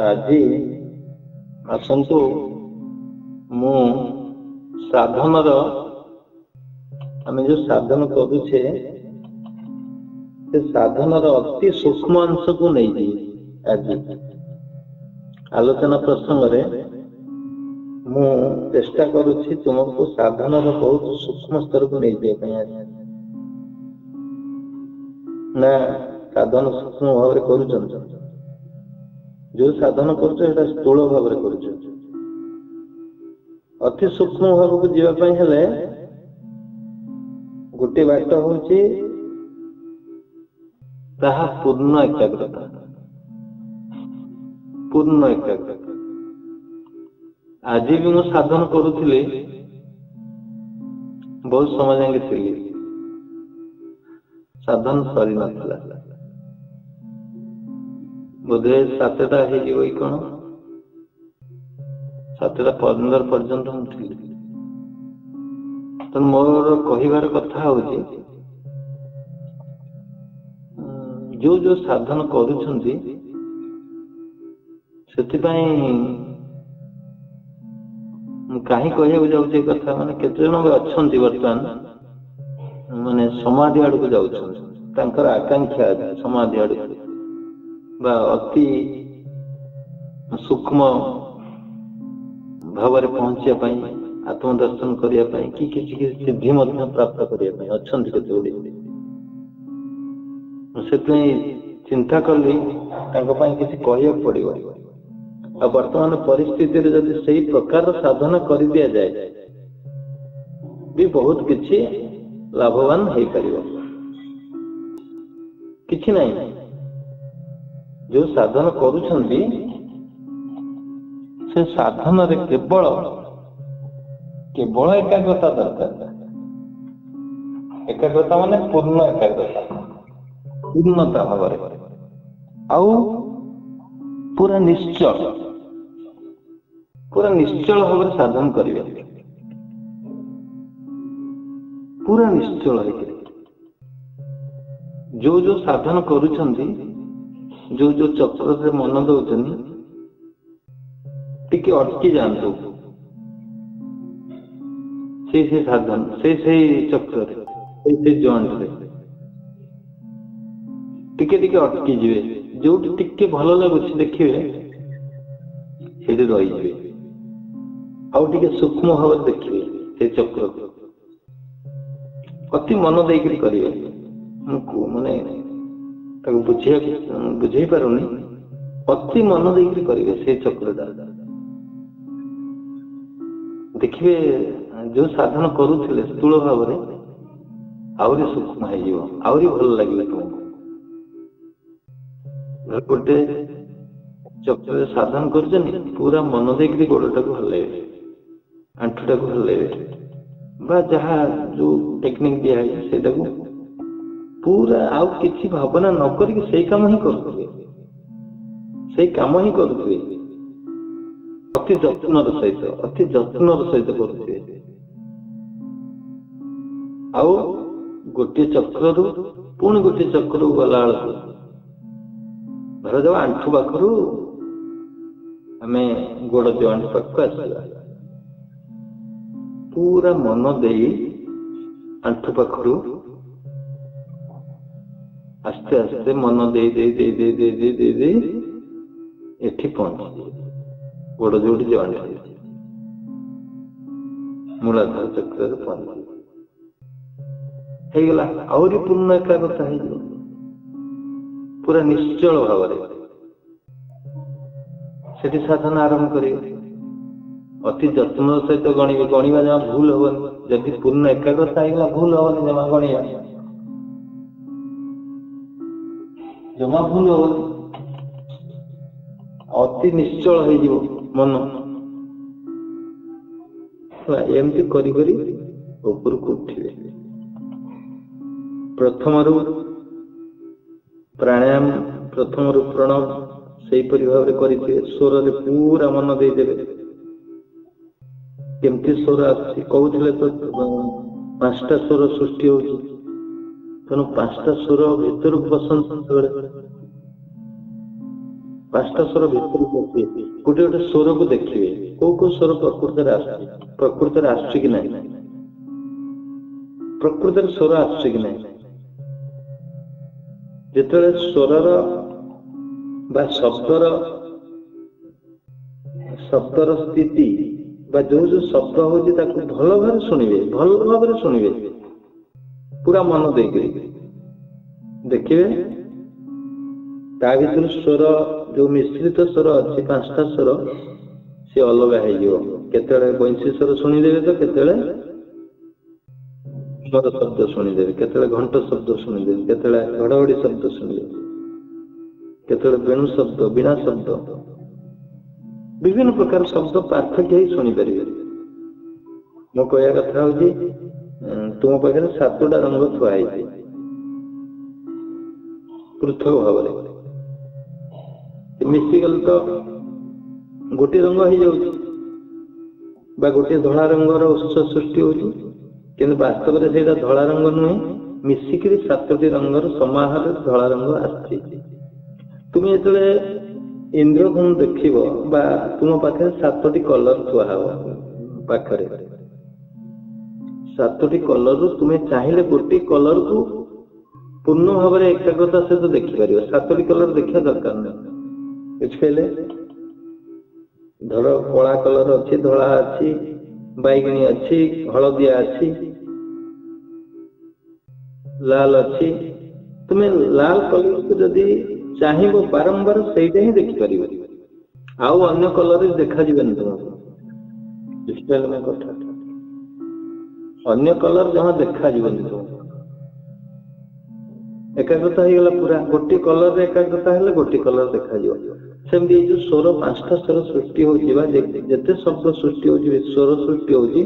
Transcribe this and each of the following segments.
ଆଜି ଆସନ୍ତୁ ମୁଁ ସାଧନର ଆମେ ଯୋଉ ସାଧନ କରୁଛେ ସେ ସାଧନର ଅତି ସୂକ୍ଷ୍ମ ଅଂଶକୁ ନେଇଯିବି। ଆଜି ଆଲୋଚନା ପ୍ରସଙ୍ଗରେ ମୁଁ ଚେଷ୍ଟା କରୁଛି ତୁମକୁ ସାଧନର ବହୁତ ସୂକ୍ଷ୍ମ ସ୍ତରକୁ ନେଇଯିବା ପାଇଁ। ଆଜି ନା ସାଧନ ସୂକ୍ଷ୍ମ ଭାବରେ କରୁଛନ୍ତି, ଯୋଉ ସାଧନ କରୁଛ ସେଟା ସ୍ଥୂଳ ଭାବରେ କରୁଛ। ଅତି ସୂକ୍ଷ୍ମ ଭାବକୁ ଯିବା ପାଇଁ ହେଲେ ଗୋଟିଏ ବାଟ ହଉଛି ତାହା ପୂର୍ଣ୍ଣ ଏକାଗ୍ରତା। ପୂର୍ଣ୍ଣ ଏକାଗ୍ରତା। ଆଜି ବି ମୁଁ ସାଧନ କରୁଥିଲି, ବହୁତ ସମୟ ଯାକେ ଥିଲି, ସାଧନ ସରି ନଥିଲା। ବୋଧେ 7ଟା ହେଇଯିବ କି କଣ, 7:15 ପର୍ଯ୍ୟନ୍ତ ମୁଁ ଥିଲି। ତେଣୁ ମୋର କହିବାର କଥା ହଉଛି ଯୋଉ ଯୋଉ ସାଧନ କରୁଛନ୍ତି ସେଥିପାଇଁ ମୁଁ କାହିଁ କହିବାକୁ ଯାଉଛି ଏ କଥା, ମାନେ କେତେ ଜଣ ଅଛନ୍ତି ବର୍ତ୍ତମାନ ମାନେ ସମାଧି ଆଡକୁ ଯାଉଛନ୍ତି, ତାଙ୍କର ଆକାଂକ୍ଷା ଅଛି ସମାଧି ଆଡକୁ ବା ଅତି ସୂକ୍ଷ୍ମ ଭାବରେ ପହଞ୍ଚିବା ପାଇଁ, ଆତ୍ମଦର୍ଶନ କରିବା ପାଇଁ, କି କିଛି କିଛି ସିଦ୍ଧି ମଧ୍ୟ ପ୍ରାପ୍ତ କରିବା ପାଇଁ ଅଛନ୍ତି କେତେ ଗୁଡ଼ିଏ। ସେଥିପାଇଁ ଚିନ୍ତା କଲି ତାଙ୍କ ପାଇଁ କିଛି କହିବାକୁ ପଡିବ। ଆଉ ବର୍ତ୍ତମାନ ପରିସ୍ଥିତିରେ ଯଦି ସେଇ ପ୍ରକାର ସାଧନା କରିଦିଆଯାଏ ବି ବହୁତ କିଛି ଲାଭବାନ ହେଇପାରିବ। କିଛି ନାହିଁ, ଯୋଉ ସାଧନ କରୁଛନ୍ତି ସେ ସାଧନରେ କେବଳ ଏକାଗ୍ରତା ଦରକାର। ଏକାଗ୍ରତା ମାନେ ପୂର୍ଣ୍ଣ ଏକାଗ୍ରତା, ପୂର୍ଣ୍ଣତା ଭାବରେ, ଆଉ ପୁରା ନିଶ୍ଚଳ ଭାବରେ ସାଧନ କରିବେ। ପୁରା ନିଶ୍ଚଳ ହେଇକି ଯୋଉ ଯୋଉ ସାଧନ କରୁଛନ୍ତି, ଯୋଉ ଯୋଉ ଚକ୍ରରେ ମନ ଦଉଛନ୍ତି, ଟିକେ ଅଟକି ଯାଆନ୍ତୁ ସେଇ ସାଧନ, ସେଇ ଚକ୍ରରେ, ସେଇ ଜଏଣ୍ଟରେ ଟିକେ ଟିକେ ଅଟକି ଯିବେ। ଯୋଉଠି ଟିକେ ଭଲ ଲାଗୁଛି ଦେଖିବେ ସେଇଠି ରହିଯିବେ, ଆଉ ଟିକେ ସୂକ୍ଷ୍ମ ଭାବରେ ଦେଖିବେ ସେଇ ଚକ୍ରକୁ, ଅତି ମନ ଦେଇକରି କରିବେ। ମୁଁ ମାନେ ତାକୁ ବୁଝେଇ ପାରୁନି, ଅତି ମନ ଦେଇକରି କରିବେ ସେଇ ଚକ୍ରଟା। ଦେଖିବେ ଯୋଉ ସାଧନ କରୁଥିଲେ ସ୍ଥୂଳ ଭାବରେ ଆହୁରି ସୂକ୍ଷ୍ମ ହେଇଯିବ, ଆହୁରି ଭଲ ଲାଗିବ ତୁମକୁ। ଗୋଟେ ଚକ୍ରରେ ସାଧନ କରୁଛନ୍ତି, ପୁରା ମନ ଦେଇକରି ଗୋଡଟାକୁ ହଲେଇବେ, ଆଣ୍ଠୁଟାକୁ ହଲେଇବେ, ବା ଯାହା ଯୋଉ ଟେକ୍ନିକ ଦିଆହେଇଛି ସେଇଟାକୁ ପୁରା ଆଉ କିଛି ଭାବନା ନ କରିକି ସେଇ କାମ ହିଁ କରୁଥିବେ, ଅତି ଯତ୍ନର ସହିତ କରୁଥିବେ। ଆଉ ଗୋଟିଏ ଚକ୍ରରୁ ପୁଣି ଗୋଟିଏ ଚକ୍ରକୁ ଗଲା ବେଳକୁ ଧରାଯାଉ ଆଣ୍ଠୁ ପାଖରୁ ଆମେ ଗୋଡ ଜଏଣ୍ଟ ପାଖକୁ ଆସିବା, ପୁରା ମନ ଦେଇ ଆଣ୍ଠୁ ପାଖରୁ ଆସ୍ତେ ଆସ୍ତେ ମନ ଦେଇ ଏଠି ପହଞ୍ଚିଯିବେ, ଗୋଡ ଯୋଉଠି ଜଏଣ୍ଟ ହେଇଛି ମୂଳାଧାର ଚକ୍ରରେ ପହଞ୍ଚିଯିବେ। ହେଇଗଲା, ଆହୁରି ପୂର୍ଣ୍ଣ ଏକାଗ୍ରତା ହେଇଯିବ, ପୁରା ନିଶ୍ଚଳ ଭାବରେ ସେଠି ସାଧନା ଆରମ୍ଭ କରିବେ। ଅତି ଯତ୍ନର ସହିତ ଗଣିବେ, ଗଣିବା ଜମା ଭୁଲ ହବନି। ଯଦି ପୂର୍ଣ୍ଣ ଏକାଗ୍ରତା ହେଇଗଲା ଭୁଲ ହବନି, ଜମା ଗଣିବା ଜମା ଭୁଲ ହବନି। ଅତି ନିଶ୍ଚଳ ହେଇଯିବ ମନ। ଏମିତି କରି କରି ଉପରକୁ ଉଠିବେ। ପ୍ରଥମରୁ ପ୍ରାଣାୟାମ, ପ୍ରଥମରୁ ପ୍ରଣବ ସେଇପରି ଭାବରେ କରିଥିବେ। ସ୍ୱରରେ ପୁରା ମନ ଦେଇଦେବେ। କେମିତି ସ୍ୱର ଆସୁଛି କହୁଥିଲେ ତ, 5ଟା ସ୍ୱର ସୃଷ୍ଟି ହଉଛି, ତେଣୁ 5ଟା ସ୍ୱର ଭିତରକୁ ବସନ୍ତୁ। ପାଞ୍ଚଟା ସ୍ୱର ଭିତରକୁ ଆସିବେ, ଗୋଟେ ଗୋଟେ ସ୍ୱରକୁ ଦେଖିବେ କୋଉ କୋଉ ସ୍ୱର ପ୍ରକୃତରେ ଆସୁଛି କି ନାହିଁ, ପ୍ରକୃତରେ ସ୍ୱର ଆସୁଛି କି ନାହିଁ। ଯେତେବେଳେ ସ୍ୱରର ବା ଶବ୍ଦର ସ୍ଥିତି ବା ଯୋଉ ଯୋଉ ଶବ୍ଦ ହଉଛି ତାକୁ ଭଲ ଭାବରେ ଶୁଣିବେ ପୁରା ମନ ଦେଇକରି ଦେଖିବେ। ତା ଭିତରୁ ସ୍ୱର ଯୋଉ ମିଶ୍ରିତ ସ୍ୱର ଅଛି, ପାଞ୍ଚଟା ସ୍ୱର, ସେ ଅଲଗା ହେଇଯିବ। କେତେବେଳେ ବଂଶୀ ସ୍ୱର ଶୁଣିଦେବେ ତ କେତେବେଳେ ଘର ଶବ୍ଦ ଶୁଣିଦେବେ, କେତେବେଳେ ଘଣ୍ଟ ଶବ୍ଦ ଶୁଣିଦେବେ, କେତେବେଳେ ଘଡଘଡି ଶବ୍ଦ ଶୁଣିଦେବେ, କେତେବେଳେ ବେଣୁ ଶବ୍ଦ, ବୀଣା ଶବ୍ଦ, ବିଭିନ୍ନ ପ୍ରକାର ଶବ୍ଦ ପାର୍ଥକ୍ୟ ହେଇ ଶୁଣିପାରିବେ। ମୋ କହିବା କଥା ହଉଛି ତୁମ ପାଖରେ 7ଟା ରଙ୍ଗ ଥୁଆ ହେଇଛି ପୃଥକ ଭାବରେ, ମିଶିଗଲେ ତ ଗୋଟିଏ ରଙ୍ଗ ହେଇଯାଉଛି ବା ଗୋଟିଏ ଧଳା ରଙ୍ଗର ଉତ୍ସ ସୃଷ୍ଟି ହଉଛି, କିନ୍ତୁ ବାସ୍ତବରେ ସେଇଟା ଧଳା ରଙ୍ଗ ନୁହେଁ, ମିଶିକିରି 7ଟି ରଙ୍ଗର ସମାହାରରେ ଧଳା ରଙ୍ଗ ଆସିଛି। ତୁମେ ଯେତେବେଳେ ଇନ୍ଦ୍ରଧନୁ ଦେଖିବ ବା ତୁମ ପାଖରେ 7ଟି କଲର ଥୁଆ ହବ ପାଖରେ, 7ଟି କଲରରୁ ତୁମେ ଚାହିଁଲେ ଗୋଟିଏ କଲରକୁ ପୂର୍ଣ୍ଣ ଭାବରେ ଏକାଗ୍ରତା ସହିତ ଦେଖିପାରିବ, 7ଟି କଲର ଦେଖିବା ଦରକାର ନାହିଁ। ବୁଝିପାରିଲେ? ଧର କଳା କଲର ଅଛି, ଧଳା ଅଛି, ବାଇଗଣୀ ଅଛି, ହଳଦିଆ ଅଛି, ଲାଲ ଅଛି। ତୁମେ ଲାଲ କଲରକୁ ଯଦି ଚାହିଁବ ବାରମ୍ବାର ସେଇଟା ହିଁ ଦେଖିପାରିବ, ଆଉ ଅନ୍ୟ କଲର ଦେଖାଯିବନି ତୁମକୁ। ବୁଝିପାରିଲେ ମୋ କଥା? ଅନ୍ୟ କଲର ଜମା ଦେଖାଯିବନି ତୁମକୁ। ଏକାଗ୍ରତା ହେଇଗଲା ପୁରା, ଗୋଟିଏ କଲରରେ ଏକାଗ୍ରତା ହେଲେ ଗୋଟିଏ କଲର ଦେଖାଯିବ। ସେମିତି ଏଇ ଯୋଉ ସ୍ୱର, 5ଟା ସ୍ୱର ସୃଷ୍ଟି ହଉଛି ବା ଯେତେ ଶବ୍ଦ ସୃଷ୍ଟି ହଉଛି, ସ୍ୱର ସୃଷ୍ଟି ହଉଛି,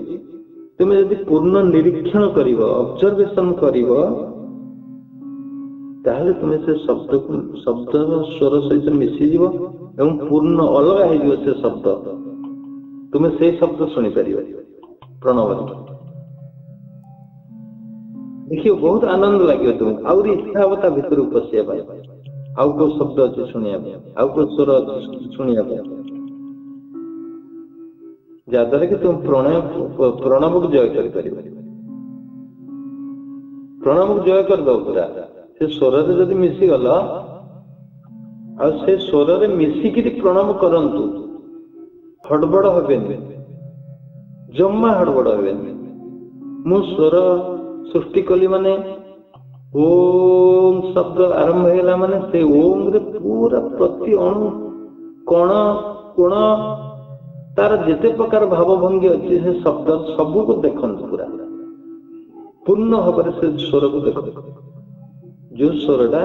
ତୁମେ ଯଦି ପୂର୍ଣ୍ଣ ନିରୀକ୍ଷଣ କରିବ, ଅବଜରଭେସନ କରିବ, ତାହେଲେ ତୁମେ ସେ ଶବ୍ଦର ସ୍ୱର ସହିତ ମିଶିଯିବ ଏବଂ ପୂର୍ଣ୍ଣ ଅଲଗା ହେଇଯିବ ସେ ଶବ୍ଦ। ତୁମେ ସେଇ ଶବ୍ଦ ଶୁଣିପାରିବ ପ୍ରଣବରେ। ଦେଖିବ ବହୁତ ଆନନ୍ଦ ଲାଗିବ ତୁମକୁ, ଆହୁରି ଇଚ୍ଛା ହବ ତା ଭିତରକୁ ପଶିବା ପାଇଁ, ଆଉ କୋଉ ଶବ୍ଦ ଅଛି ଶୁଣିବା ପାଇଁ, ଆଉ କୋଉ ସ୍ୱର ଅଛି ଶୁଣିବା ପାଇଁ, ଯାହାଦ୍ୱାରା କି ତୁମେ ପ୍ରଣବକୁ ଜୟ କରିପାରିବ। ପ୍ରଣବକୁ ଜୟ କରିଦବ ପୁରା। ସେ ସ୍ୱରରେ ଯଦି ମିଶିଗଲ, ଆଉ ସେ ସ୍ୱରରେ ମିଶିକିରି ପ୍ରଣବ କରନ୍ତୁ, ହଡବଡ ହେବେନି, ଜମା ହଡବଡ ହେବେନି। ମୁଁ ସ୍ୱର ସୃଷ୍ଟି କଲି ମାନେ ଓମ୍ ଶବ୍ଦ ଆରମ୍ଭ ହେଇଗଲା ମାନେ ସେ ଓମ୍ ରେ ପୁରା ପ୍ରତି ଅଣୁ କଣ କୋଣ ତାର ଯେତେ ପ୍ରକାର ଭାବଭଙ୍ଗୀ ଅଛି ସେ ଶବ୍ଦ ସବୁକୁ ଦେଖନ୍ତୁ, ପୁରା ପୂର୍ଣ୍ଣ ଭାବରେ ସେ ସ୍ୱରକୁ ଦେଖନ୍ତୁ। ଯୋଉ ସ୍ୱରଟା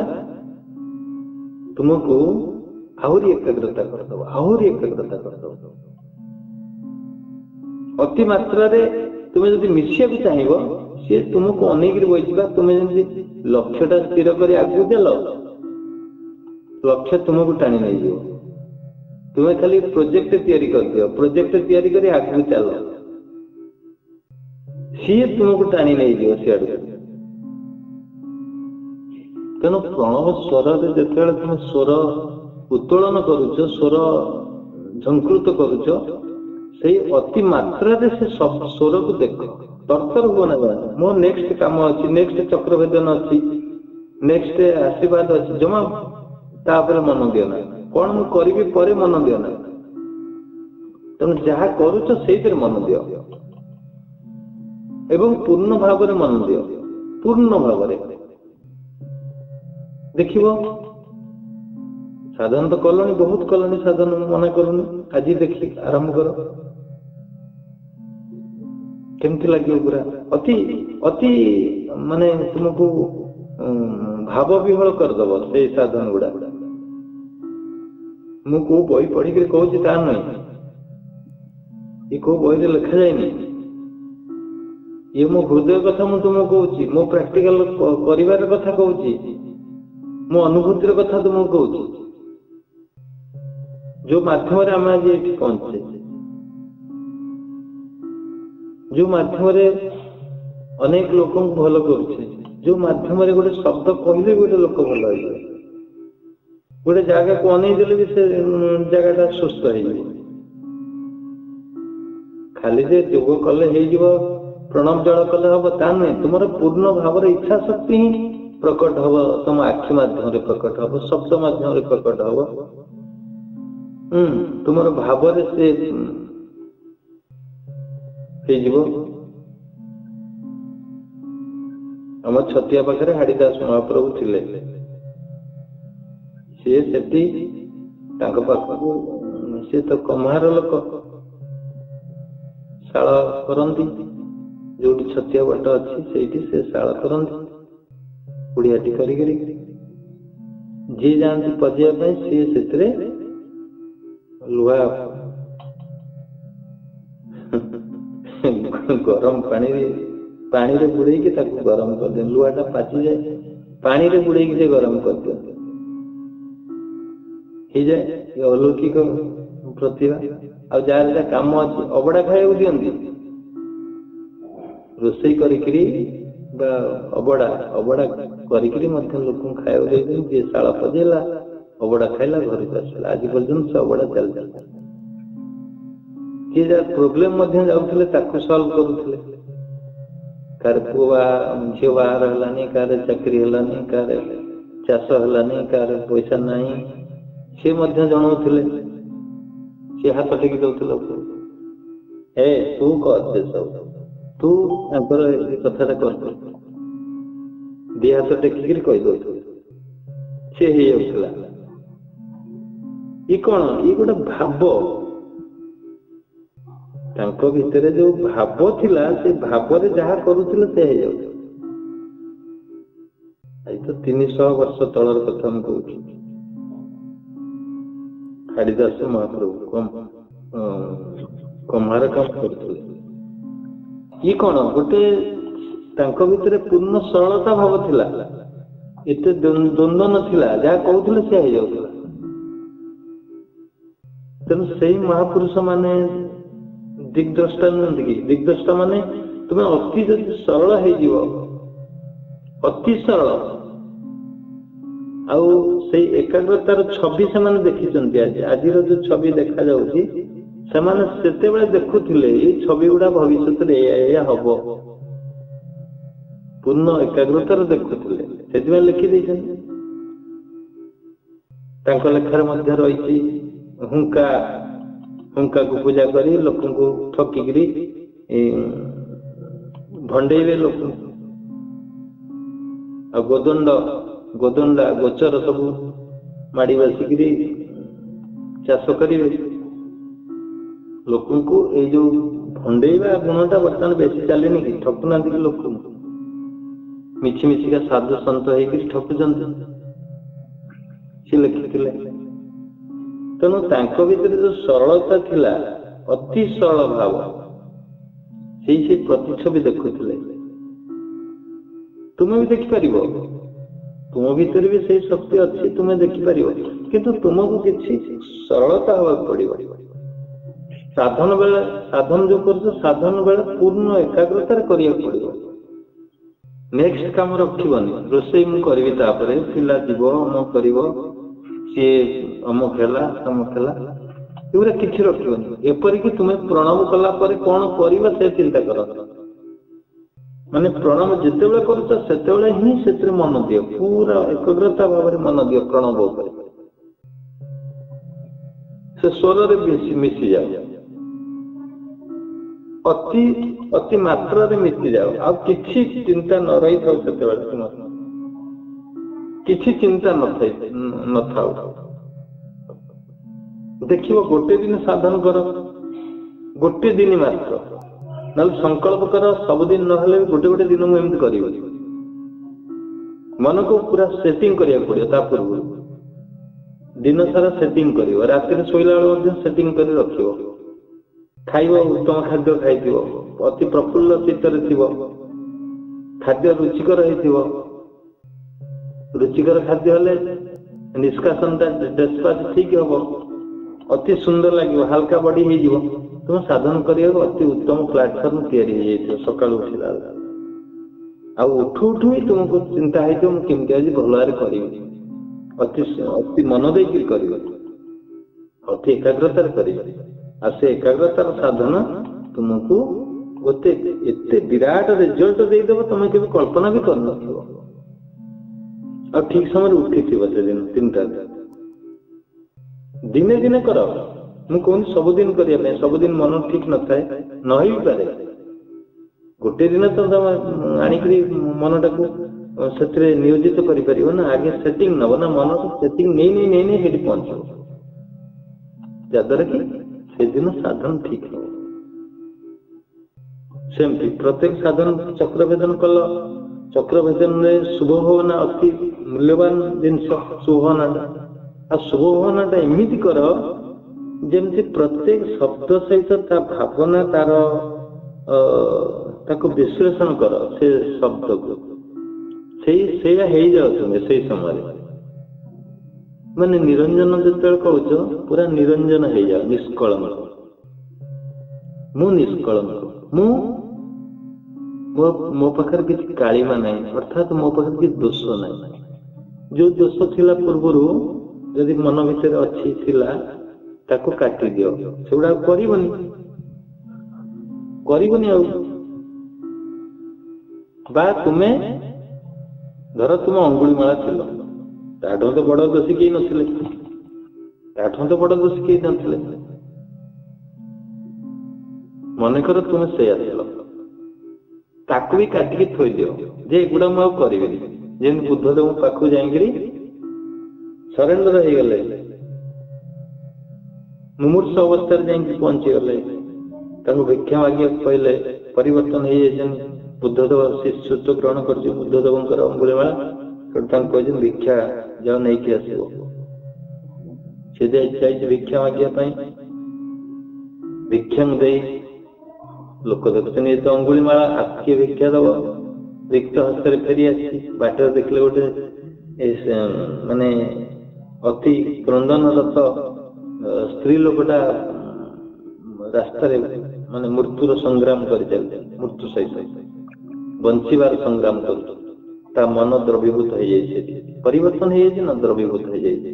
ତୁମକୁ ଆହୁରି ଏକାଗ୍ରତା କରିଦବ, ଆହୁରି ଏକାଗ୍ରତା କରିଦବ। ଅତି ମାତ୍ରାରେ ତୁମେ ଯଦି ମିଶିବାକୁ ଚାହିଁବ, ସିଏ ତୁମକୁ ଅନେଇକିରି ବହିଯିବା। ତୁମେ ଯେମିତି ଲକ୍ଷ୍ୟଟା ସ୍ଥିର କରି ଆଗକୁ ଚାଲ, ଲକ୍ଷ୍ୟ ତୁମକୁ ଟାଣି ନେଇଯିବ। ତୁମେ ଖାଲି ପ୍ରୋଜେକ୍ଟ ତିଆରି କରିଦିଅ, ପ୍ରୋଜେକ୍ଟ ତିଆରି କରି ଆଗକୁ ଚାଲ, ସିଏ ତୁମକୁ ଟାଣି ନେଇଯିବ ସିଆଡକୁ। ତେଣୁ ପ୍ରଣବ ସ୍ୱରରେ ଯେତେବେଳେ ତୁମେ ସ୍ୱର ଉତ୍ତୋଳନ କରୁଛ, ସ୍ୱର ଝଙ୍କୃତ କରୁଛ, ସେଇ ଅତି ମାତ୍ରାରେ ସେ ସ୍ୱରକୁ ଦେଖ, ତରତର ହୁଅ ନା। ମୋ ନେକ୍ସଟ କାମ ଅଛି, ନେକ୍ସଟ ଚକ୍ରଭେଦନ ଅଛି, ନେକ୍ସଟ ଆଶୀର୍ବାଦ ଅଛି, ଜମା ତା ଉପରେ ମନ ଦିଅ ନା। କଣ ମୁଁ କରିବି ପରେ ମନ ଦିଅ ନା। ତେଣୁ ଯାହା କରୁଛ ସେଇଥିରେ ମନ ଦିଅ ଏବଂ ପୂର୍ଣ୍ଣ ଭାବରେ ମନ ଦିଅ, ପୂର୍ଣ୍ଣ ଭାବରେ ଦେଖିବ। ସାଧନ ତ କଲଣି, ବହୁତ କଲଣି ସାଧନ, ମୁଁ ମନା କରୁନି। ଆଜି ଦେଖି ଆରମ୍ଭ କର, କେମିତି ଲାଗିବ? ପୁରା ଅତି ଅତି ମାନେ ତୁମକୁ ଭାବ ବିହଳ କରିଦବ ସେଇ ସାଧନ ଗୁଡା। ମୁଁ କୋଉ ବହି ପଢିକିରି କହୁଛି ତା ନୁହେଁ, ଏ କୋଉ ବହିରେ ଲେଖାଯାଇନି, ଇଏ ମୋ ହୃଦୟ କଥା ମୁଁ ତୁମକୁ କହୁଛି, ମୋ ପ୍ରାକ୍ଟିକାଲ କରିବାର କଥା କହୁଛି, ମୋ ଅନୁଭୂତିର କଥା ତୁମକୁ କହୁଛି, ଯୋଉ ମାଧ୍ୟମରେ ଆମେ ଆଜି ଏଠି ପହଞ୍ଚେ, ଯୋଉ ମାଧ୍ୟମରେ ଅନେକ ଲୋକଙ୍କୁ ଭଲ କରୁଛେ, ଯୋଉ ମାଧ୍ୟମରେ ଗୋଟେ ଶବ୍ଦ କହିଲେ ଗୋଟେ ଲୋକ ଭଲ ହେଇଯାଏ, गोटे जगह को अनेई देले भी से जगह सुस्थ हो खाली जे जोग कले हो प्रणाम जल कले हम ता नुहे तुम पूर्ण भाव इच्छा शक्ति ही प्रकट हम तुम आखि मध्यम प्रकट हम शब्द मध्यम प्रकट हम तुम भाव से आम छतिया पाखे हाड़ीदास महाप्रभु थिले सी से पाखक सी तो कमार लोक शाल करती जो छतिया बाट अच्छी से शाल करती कुड़ियाटी करी जी जाती पजिया सी से लुहा गरम पानी रे बुड़े गरम कर दिया लुहाटा पाची जाए पानी रे बुड़े से गरम कर दिया जाए अलौकिक प्रतिभा आ जार काम अच्छी अबड़ा खाया दिखती रोसई करी अबड़ा अबड़ा करी लोक खाया जी शाला पजेला अबड़ा खाइला घर को आसला आज पर्यटन से अबड़ा चलता किए जहाँ प्रोब्लेम जाऊे सल्व करुले कार पुआ झी बाहर है कार चाकरी है कार चाष है कार पैसा ना सी जनाऊे सी हाथ टेकी दौले हे तू कर सब तू कथा कर दी हाथ टेकिक कही दौ सी हो कौन ये गोटे भाव भितर जो भाव थिला से भाव जहाँ करुले से तो 300 वर्ष तलर कथा मुझे हाड़ीदास महाप्रभु कमार काम करते ये कौन गोटे भितर पूर्ण सरलता भाव थिला एते द्वंद्व नथिला जहाँ कहते से हो जाऊला तेणु से महापुरुष माने दिग्द्रष्टा नुहति कि दिग्द्रष्टा माने तुम्हें अति जदि सरल हो अति सरल आउ से एकाग्रतार छवि से देखी आज जो छवि देखा जाऊँगी से देखुले ये छवि गुड़ा भविष्य हम पूर्ण एकाग्रतार देखुले से लिखि लेखार रही हुंका हुंका को पूजा करी लोक को ठकिकी भंडेबे लोक गोदंड गोदंडा गोचर सब माड़ी बसिक चाष करेंगे लोक ये जो भंडेबा गुणटा बर्तमान बेसी चलनी कि ठकुना लोक मिछि मिछिका साधु सत हो ठकुंट सी लिखी तेणु भितर जो सरलता थिला अति सरल भाव से प्रतिच्छवि देखुले तुम्हें भी देखिपर तुम भीतर भी से शक्ति अच्छी तुम्हें देखिपर किंतु तुमको किसी सरलता हवा पड़ो साधन बेला साधन जो कर साधन बेला पूर्ण एकाग्रतार करिया पड़ो नेक्स्ट काम रखिबनी रोसई मु करी पिला जीव अमुक कर सी अमुक है तमुक है एगुरा किसी रखिबनी एपरिक तुम्हें प्रणाम कला कौन कर से चिंता कर माने प्रणाम जिते कर ही से मन दियो पूरा एकाग्रता भाव मन दियो प्रणव से स्वर मिसी जाओ अति अति मात्रा मिसी जाओ आ किसी चिंता न रही था से किसी चिंता न था देख गोटे दिन साधन कर गोटे दिन मात्र ना संकल्प कर सबुदिन ना गोटे गोटे दिन मुझे कर मन को पूरा सेटिंग करिया पड़ो पूर्व दिन सारा सेटिंग कर राति शोला सेटिंग कर रख खाइब उत्तम खाद्य खाई अति प्रफुल्ल चित्तर थी खाद्य रुचिकर हो रुचिकर खाद्य हेले निष्कासन डिस्पाच ठीक हम अति सुंदर लगे हल्का बॉडी हो तुम साधन कर अति उत्तम प्लाटफर्म या सका उठला आ उठू उठू ही तुमको चिंता हो केमती आज भल भाव कर ଅତି ଅତି ମନ ଦେଇକି କରିବ, ଅତି ଏକାଗ୍ରତାରେ କରିବ। ଆଉ ସେ ଏକାଗ୍ରତାର ସାଧନ ତୁମକୁ ଗୋଟେ ଏତେ ବିରାଟ ରେଜଲ୍ଟ ଦେଇଦେବ ତମେ କେବେ କଳ୍ପନା ବି କରିନଥିବ। ଆଉ ଠିକ ସମୟରେ ଉଠିଥିବ ସେଦିନ 3ଟାରେ। ଦିନେ ଦିନେ କର, ମୁଁ କହୁନି ସବୁଦିନ କରିବା ପାଇଁ, ସବୁଦିନ ମନ ଠିକ ନଥାଏ, ନ ହେଇପାରେ। ଗୋଟେ ଦିନ ତ ତମେ ଆଣିକିରି ମନଟାକୁ ସେଥିରେ ନିୟୋଜିତ କରିପାରିବ ନା। ଆଗେ ସେଟିଂ ନବ ନା, ମନକୁ ସେଟିଂ ନେଇ ନେଇ ନେଇ ନେଇ ସେଠି ପହଞ୍ଚିବ, ଯାଦ୍ୱାରା କି ସେଦିନ ସାଧନ ଠିକ ହବ। ସେମିତି ପ୍ରତ୍ୟେକ ସାଧନ ଚକ୍ର ଭେଦନ କଲ, ଚକ୍ର ଭେଦନରେ ଶୁଭ ଭାବନା ଅତି ମୂଲ୍ୟବାନ ଜିନିଷ, ଶୁଭ ଭାବନାଟା। ଆଉ ଶୁଭ ଭାବନାଟା ଏମିତି କର ଯେମିତି ପ୍ରତ୍ୟେକ ଶବ୍ଦ ସହିତ ତା ଭାବନା ତାକୁ ବିଶ୍ଳେଷଣ କର, ସେ ଶବ୍ଦକୁ ସେଇଆ ହେଇଯାଉ ତୁମେ ସେଇ ସମୟରେ। ମାନେ ନିରଞ୍ଜନ ଯେତେବେଳେ କହୁଛ ପୁରା ନିରଞ୍ଜନ ହେଇଯାଉ, ନିଷ୍କଳଙ୍କ। ମୁଁ ନିଷ୍କଳଙ୍କ, ମୋ ପାଖରେ କିଛି କାଳିମା ନାହିଁ, ଅର୍ଥାତ ମୋ ପାଖରେ କିଛି ଦୋଷ ନାହିଁ। ଯୋଉ ଦୋଷ ଥିଲା ପୂର୍ବରୁ ଯଦି ମନ ଭିତରେ ଅଛି ଥିଲା, ତାକୁ କାଟିଦିଅ, ସେଗୁଡା କରିବନି ଆଉ। ବା ତୁମେ ଧର ତୁମ ଅଙ୍ଗୁଳିମାଳା ଥିଲ, ତାଠୁ ତ ବଡ ଦୋଷୀ କେହି ନଥିଲେ, ମନେକର ତୁମେ ସେଇଆ ଥିଲ, ତାକୁ ବି କାଟିକି ଥୋଇଦିଅ ଯେ ଏଗୁଡା ମୁଁ ଆଉ କରିବିନି। ଯେମିତି ବୁଦ୍ଧଦେବଙ୍କ ପାଖକୁ ଯାଇକିରି ସରେଣ୍ଡର ହେଇଗଲେ, ମୁମୂର୍ଷ ଅବସ୍ଥାରେ ଯାଇକି ପହଞ୍ଚିଗଲେ, ତାଙ୍କୁ ଭିକ୍ଷା ମାଗିବାକୁ କହିଲେ, ପରିବର୍ତ୍ତନ ହେଇଯାଇଛନ୍ତି। ବୁଦ୍ଧଦେବ ଶିଷ୍ୟତ୍ୱ ଗ୍ରହଣ କରିଛି ବୁଦ୍ଧଦେବଙ୍କର ଅଙ୍ଗୁଳିମାଳା, ସେଠୁ ତାଙ୍କୁ କହିଛନ୍ତି ଭିକ୍ଷା ଯାଅ ନେଇକି ଆସିବ। ସେ ଯାଇଛି ଭିକ୍ଷା ମାଗିବା ପାଇଁ, ଭିକ୍ଷା ଦେଇ ଲୋକ ଦେଖୁଛନ୍ତି ଏ ତ ଅଙ୍ଗୁଳିମାଳା, କିଏ ଭିକ୍ଷା ଦବ, ରିକ୍ତ ହସ୍ତରେ ଫେରି ଆସିଛି। ବାଟରେ ଦେଖିଲେ ଗୋଟେ ମାନେ ଅତି କ୍ରନ୍ଦନରତ ସ୍ତ୍ରୀ ଲୋକଟା ରାସ୍ତାରେ ମାନେ ମୃତ୍ୟୁର ସଂଗ୍ରାମ କରିଚାଲିଛି, ମୃତ୍ୟୁ ସହିତ ବଞ୍ଚିବାର ସଂଗ୍ରାମ କରୁଛି। ତା ମନ ଦ୍ରବୀଭୂତ ହେଇଯାଇଛି, ପରିବର୍ତ୍ତନ ହେଇଯାଇଛି ନା, ଦ୍ରବୀଭୂତ ହେଇଯାଇଛି।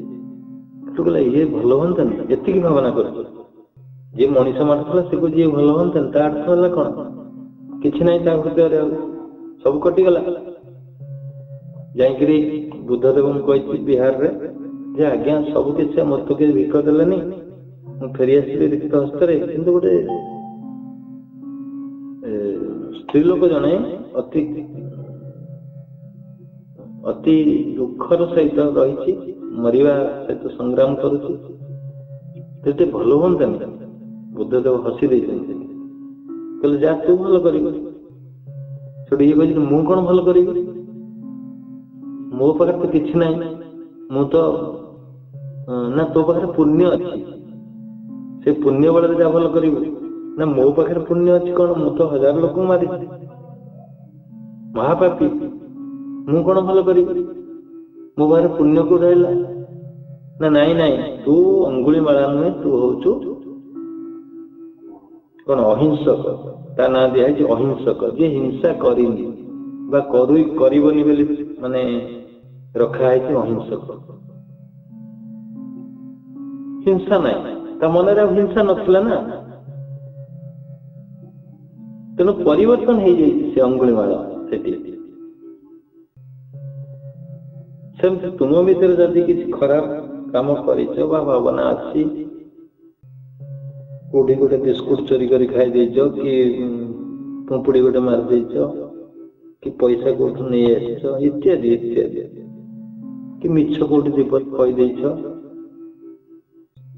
କହିଲେ ଇଏ ଭଲ ହୁଅନ୍ତାନି, ଏତିକି ଭାବନା କରୁଛି। ଯିଏ ମଣିଷ ମାରୁଥିଲା ସେ କହୁଛି ଇଏ ଭଲ ହୁଅନ୍ତାନି, ତା ଅର୍ଥ ହେଲା କଣ? କିଛି ନାହିଁ ତା ହୃଦୟରେ, ଆଉ ସବୁ କଟିଗଲା। ଯାଇକିରି ବୁଦ୍ଧଦେବଙ୍କୁ କହିଛି ବିହାରରେ ଯେ ଆଜ୍ଞା ସବୁ କିଛି, ମତେ କିଛି ଭିକ ଦେଲେନି, ମୁଁ ଫେରି ଆସିଲି ରିକ୍ତ ହସ୍ତରେ। କିନ୍ତୁ ଗୋଟେ ସ୍ତ୍ରୀ ଲୋକ ଜଣେ ଅତି ଦୁଃଖର ସହିତ ରହିଛି, ମରିବା ସହିତ ସଂଗ୍ରାମ କରୁଛି, ସେତେ ଭଲ ହୁଅନ୍ତାନି। ବୁଦ୍ଧଦେବ ହସି ଦେଇଛନ୍ତି, କହିଲେ ଯା ତୁ ଭଲ କରିବୁ। ସେଠୁ ଇଏ କହିଛି ମୁଁ କଣ ଭଲ କରିବି, ମୋ ପାଖରେ ତ କିଛି ନାହିଁ, ମୁଁ ତ ନା ତୋ ପାଖରେ ପୁଣ୍ୟ ଅଛି, ସେ ପୁଣ୍ୟ ବଳରେ ଯା ଭଲ କରିବୁ। ନା ମୋ ପାଖରେ ପୁଣ୍ୟ ଅଛି କଣ, ମୁଁ ତ 1000 ଲୋକଙ୍କୁ ମାରିଛି, ମହାପାପୀ, ମୁଁ କଣ ଭଲ କରିବି, ମୋ ପାଖରେ ପୁଣ୍ୟ କୋଉଠି ରହିଲା? ନା ନାଇଁ ତୁ ଅଙ୍ଗୁଳିମାଳା ନୁହେଁ, ତୁ ହଉଛୁ କଣ ଅହିଂସକ, ତା ନାଁ ଦିଆହେଇଛି ଅହିଂସକ, ଯିଏ ହିଂସା କରିନି ବା କରିବନି ବୋଲି ମାନେ ରଖା ହେଇଛି ଅହିଂସକ। ହିଂସା ନାହିଁ, ତା ମନରେ ଆଉ ହିଂସା ନଥିଲା ନା, ତେଣୁ ପରିବର୍ତ୍ତନ ହେଇଯାଇଛି ସେ ଅଙ୍ଗୁଳିମାଳା ସେଠି। ସେମିତି ତୁମ ଭିତରେ ଯଦି କିଛି ଖରାପ କାମ କରିଛ ବା ଭାବନା ଅଛି, କୋଉଠି ଗୋଟେ ବିସ୍କୁଟ ଚୋରି କରି ଖାଇ ଦେଇଛ, କି ପୁମ୍ପୁଡି ଗୋଟେ ମାରି ଦେଇଛ, କି ପଇସା କୋଉଠୁ ନେଇ ଆସିଛ, ଇତ୍ୟାଦି ଇତ୍ୟାଦି, କି ମିଛ କୋଉଠି ବିପଦ କହିଦେଇଛ,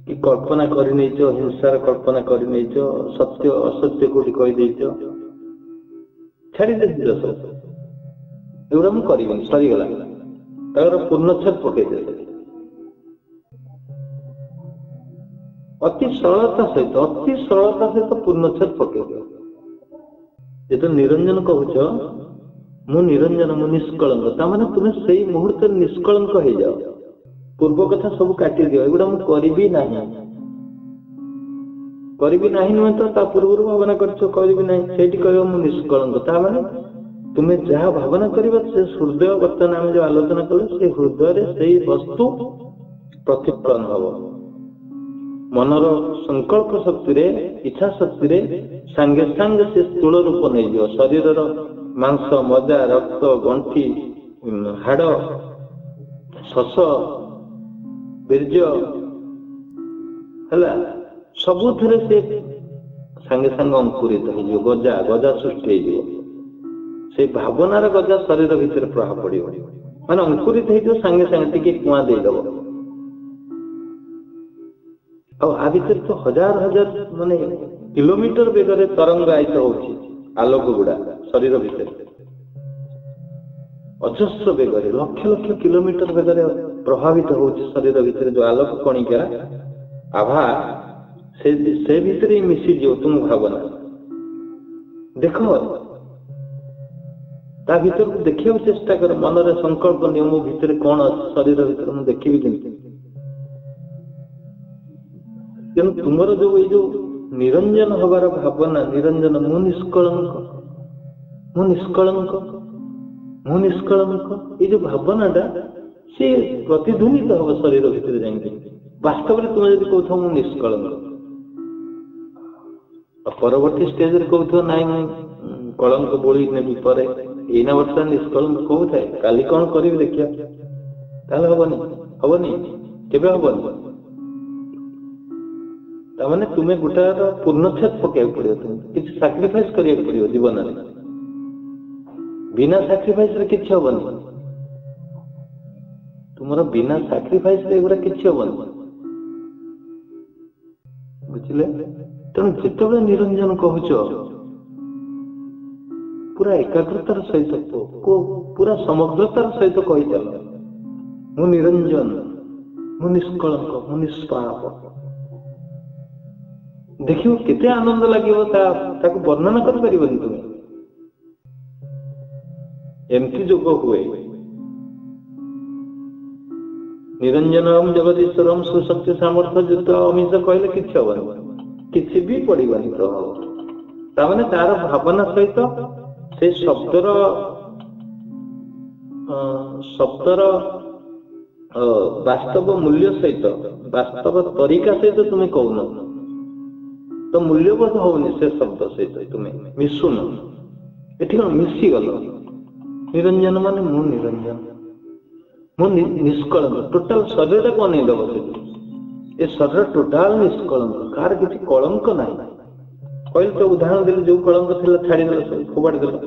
କି କଳ୍ପନା କରିନେଇଛ, ହିଂସାର କଳ୍ପନା କରିନେଇଛ, ସତ୍ୟ ଅସତ୍ୟ କୋଉଠି କହିଦେଇଛ, ଛାଡ଼ିଦେଇଛ ସବୁ, ଏଗୁଡା ମୁଁ କରିବିନି, ସରିଗଲା, ତାଙ୍କର ପୂର୍ଣ୍ଣଚ୍ଛେଦ ପକେଇଦେଲେ। ଅତି ସରଳତା ସହିତ ପୂର୍ଣ୍ଣଚ୍ଛେଦ ପକେଇଦେଲେ। ଯେତେବେଳେ ନିରଞ୍ଜନ କହୁଛ, ମୁଁ ନିରଞ୍ଜନ, ମୁଁ ନିଷ୍କଳଙ୍କ, ତାମାନେ ତୁମେ ସେଇ ମୁହୂର୍ତ୍ତରେ ନିଷ୍କଳଙ୍କ ହେଇଯାଅ। ପୂର୍ବ କଥା ସବୁ କାଟିଦିଅ, ଏଗୁଡା ମୁଁ କରିବି ନାହିଁ ନୁହେଁ ତ, ତା ପୂର୍ବରୁ ଭାବନା କରିଛ କରିବି ନାହିଁ, ସେଇଠି କହିବ ମୁଁ ନିଷ୍କଳଙ୍କ, ତାମାନେ तुम्हें जहाँ भावना करिबा से हृदय वर्तमान आम जो आलोचना कले से हृदय से वस्तु प्रतिफलन हम मनर संकल्प शक्ति रे इच्छा शक्ति रे सांगे सांगे से स्थूल रूप नहीं शरीर मांस मजा रक्त गंठी हाड़ शस बीर्ज है सबुथ से सांगे सांगे अंकुरित हो गजा गजा सृष्टि हो से भावनार गजा शरीर भितर प्रभाव पड़ो माने अंकुरित हो सांगे सांगे टे कुआ देदेव आ भीतर तो हजार हजार माने किलोमीटर बेगर तरंग आयित हो आलोक गुड़ा शरीर भितर अजस्र बेगर लक्ष लक्ष किलोमीटर बेगर प्रभावित हो शरीर भितर जो आलोक कणिका आभा से भीतर ही मिसी जो तुम भावना देख ता भीतर को देखिए चेष्टा कर मनरे संकल्प नियम भीतर कौन शरीर भीतर मुझे देखी तेणु तुमर जो ये जो निरंजन हबार भावना निरंजन मु निष्कलंक ये जो भावनाटा सी प्रतिध्वनित हम शरीर भीतर जाएंगे वास्तव में तुम्हें यदि कहू मु निष्कलंक परवर्ती स्टेज रे कहू ना कलंक बोली नेबी पर एना वर्ष निष्कलंक कहू थाए काली कौन करी देखिया ताले हबनी केबे हबनी तामाने तुम्हें गोटार पूर्णच्छेद पकेବାକୁ पड़ियो तुम किछ सैक्रिफाइस କରିବାକୁ पड़ियो जीवन रे बिना सैक्रिफाइस रे किछ हबनी तुमरा बिना सैक्रिफाइस रे एगुरा किछ हबनी बुझिले तेणु जितेबाला निरंजन कहूच पूरा एकाग्रतार सहित पूरा समग्रतार सहित कही चल मु निरंजन मु निष्कलंक मु निष्पाप देखियो केते आनंद लागिवो ताको वर्णना कर परिबनी तुमे एमती जोग हुए निरंजनम जगदीश्वरम सुशक्ति सामर्थ्य युक्त अमिष कहले किछ हबनी किछि भी पड़िबनी प्रभाव तामाने तार भावना सहित से शब्दर वास्तव मूल्य सहित वास्तव तरीका सहित तुम्हें कहून तो मूल्यबोध होनी से शब्द सहित तुम्हें मिशुन ये मिसी गल निरंजन मान मु निरंजन मु निष्कलंक टोटाल शरीर को अनेदब से शरीर टोटाल निष्कलंक कार किसी कलंक ना कहले तो उदाहरण देले जो कलंक थिला छाड़ी देला फोबाड़ी देला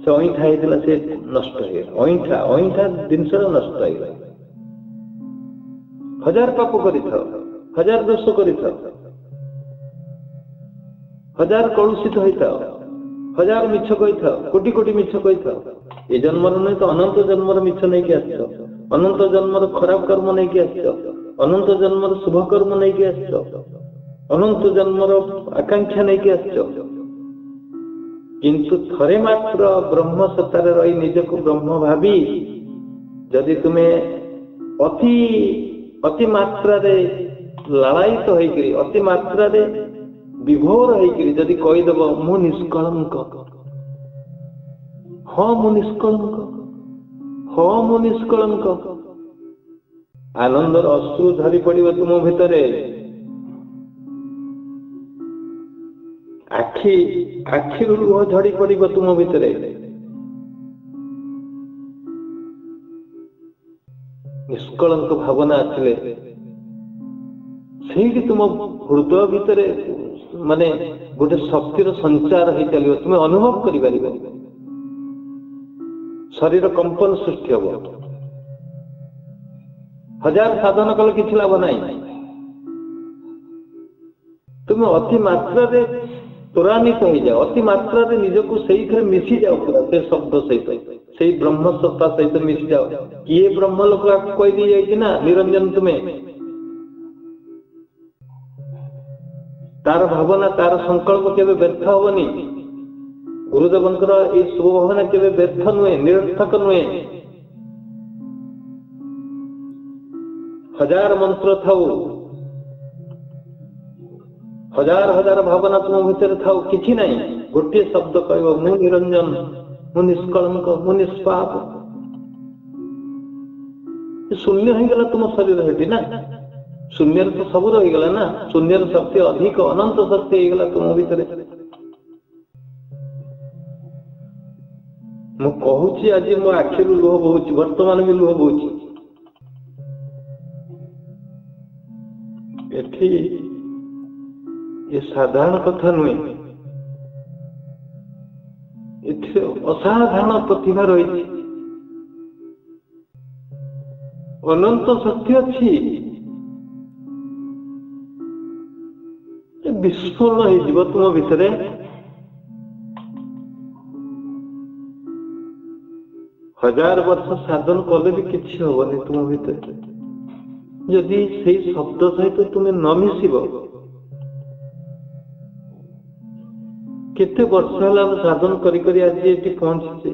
से अईठा हेतिला से नष्ट हो अईठा जिनस नष्ट हो हजार पाप करिथा हजार दोष करिथा हजार कलुषित होता हजार मिछ कही कोटि कोटि मिछ कही ये जन्मर नहीं तो अनंत जन्मर मिछ नहीं कि आस अनंत जन्मर खराब कर्म नहीं कि आस अनंत जन्मर शुभ कर्म नहीं कि आस अनंत जन्मर आकांक्षा नहीं कि आस किंतु थरे मात्र ब्रह्म सत्तार रही निजक ब्रह्म भावी जदि तुम्हें अति अति मात्रा रे लालायित होइकरी अति मात्रा रे विभोर होइकरी जदि कहीदेव मु निष्कलंक हाँ मु निष्कलंक हाँ मु निष्कलंक आनंदर अश्रु झरी पड़िବ तुम भितरे आखि लुह झड़ी पड़िବ तुम भितरे निष्कलंक भावना आसिले से तुम हृदय भितरे माने गोटे शक्तिर संचार हो चलो तुम्हें अनुभव कर शरीर कंपन सृष्टि हम हजार साधन कल किसी लाभ ना तुम्हें अति मात्रा त्वरान्वित हो जाओ अति मात्रा निजक से मिसी जाओ पूरा से शब्द सहित से ब्रह्म सत्ता सहित मिसी जाओ किए ब्रह्म लोक कही दी जाए ना निरंजन तुम्हें तार भावना तार संकल्प केवे व्यर्थ हेनी गुरुदेवंकर ये शुभ भावना केवे व्यर्थ नुहे निरर्थक नुहे हजार मंत्र थाऊ हजार हजार भावना तुम भीतर थाऊ किछि नहीं गोटे शब्द कहब मु निरंजन मु निष्कलंक मु निष्पाप शून्य हो गला तुम शरीर हेटी ना शून्य तो सब रही गला ना शून्य शक्ति अधिक अनंत शक्ति हो गला तुम भीतर मु कहूची आज मो आखिर लुह बहुची वर्तमान भी लुह बहुची एठी ये साधारण कथा नुहे एठी असाधारण प्रतिभा रही अनंत शक्ति अच्छी विस्फोरण हो तुम भितर हजार वर्ष साधन कले भी किसी हबनी तुम भीतर जदि से शब्द सहित तुम्हें न मिशिब केते वर्ष है साधन करी आज ये पहुंचे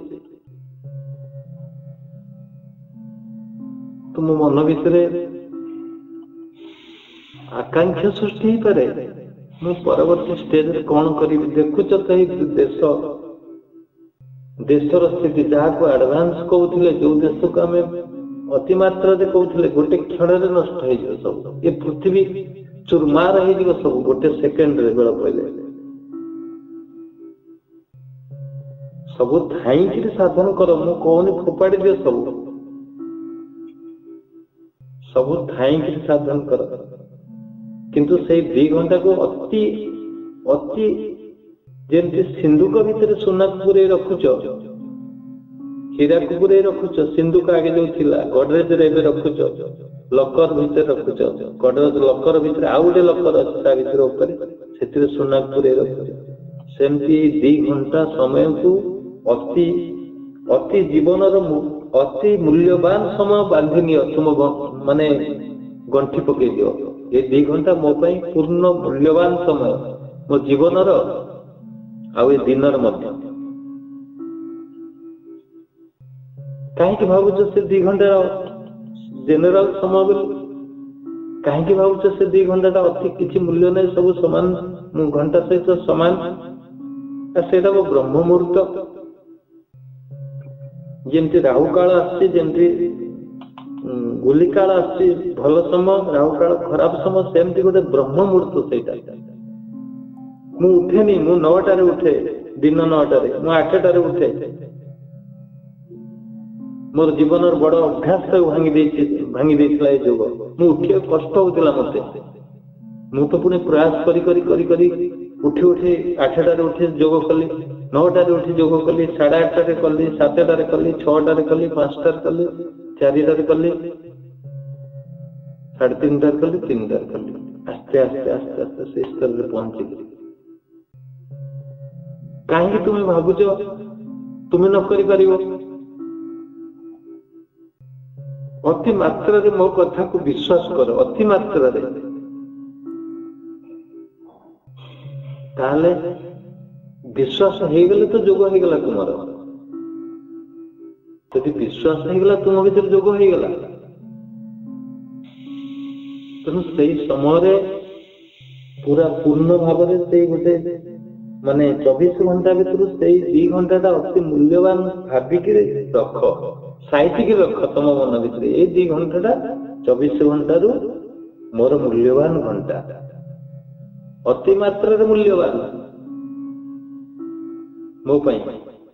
तुम मन भीतर आकांक्षा सृष्टि हो पारे मु परवर्ती स्टेज रे कौन करी देखुच तो देशर स्थिति जहाँ को एडवांस कहते जो देश को आम अतिमात्रा कहते गोटे क्षण नष्ट हो सब ये पृथ्वी चुरमार हो सब गोटे सेकेंड रे बेल पहले सब थाई साधन कर मु कहनी फोपाड़ी दिए सब थाई साधन कर किंतु से 2 घंटा को अति अति जमती सिंधुक भितर सुना को पूरे रखुच हीरा को पूरे रखुच सिंधुक आगे जो थिला गडरेज रे रखुच लकर भितर रखुच गडरेज लकर भितर आउ गोटे लकर अच्छा भितर ऊपर से सुना को पूरे रखुच सेमती 2 घंटा समय को अति अति जीवन अति मूल्यवान समय बांधि नियो तुम माने गंठी पकई दियो ये 2 घंटा मो पूर्ण मूल्यवान समय मो जीवन आउ दिनर मध्य कहीं भावुच से 2 घंटा जेनेराल समय बोली कहीं भावुच से 2 घंटा अति किसी मूल्य नहीं सब समान घंटा सहित समान से ब्रह्म मुहूर्त जमती राहु काल आमती गुली काल भल समय राहु काल खराब समय सेमती गोटे ब्रह्म मुहूर्त से मु उठेनी मु 9टारे उठे दिन 9टारे मु 8टारे उठे मोर जीवन बड़ अभ्यास भांगी देला जोग मु उठे कष्ट होता मत मु तो पुणी प्रयास करी करी करी करी उठी उठी 8टारे उठे जोग कली 9टारे उठी जोग कली 8:30 कली 7टारे कली 6टारे कली 5टारे कली 4टारे कली 3:30 कली 3टारे कली आस्ते आस्ते आस्ते आस्ते से स्तर रे पहुंची कहीं तुम्हें भावुच तुम्हें न करी पारिबो अति मात्रा रे मो कथा को विश्वास कर अति मात्रा रे ताले विश्वास हो गले तो जोग हो गला तुमर यदि विश्वास हो गला तुम भीतर जोग हो गला तो सही समय पूरा पूर्ण भाव से गोटे माने 24 घंटा भीतर से 2 घंटा अति मूल्यवान भाविक रख साइटिक रख तुम मन भीतर ये 2 घंटा 24 घंटा रु मोर मूल्यवान घंटा अति मात्रा मूल्यवान मो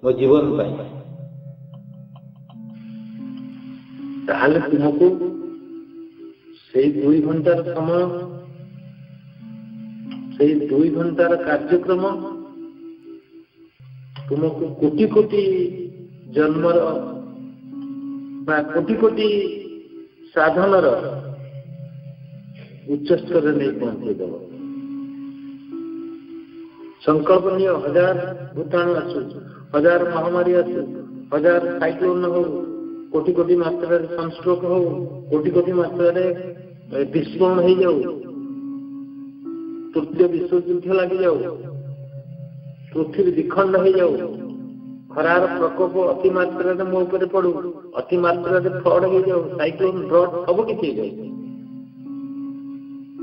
मो जीवन ताहले तुमको से 2 घंटार समय से 2 घंटार कार्यक्रम तुमको कोटि कोटि जन्मर बा कोटि कोटि साधनर उच्च स्तर नहीं पहुंचे देव संकल्प नियो 1000 भूताणु आसु 1000 महामारी आसु 1000 साइक्लोन हो कोटि कोटि मात्रा सनस्ट्रोक हो कोटि कोटि मात्रा विस्फोरण हो जाऊ तृतीय विश्व युद्ध लगी जाऊ पृथ्वी विखंड हो जाऊ खरार प्रकोप अति मात्रा मो ऊपर पड़ू अति मात्रा फ्लड हो जाऊ साइक्लोन ड्रट सब किसी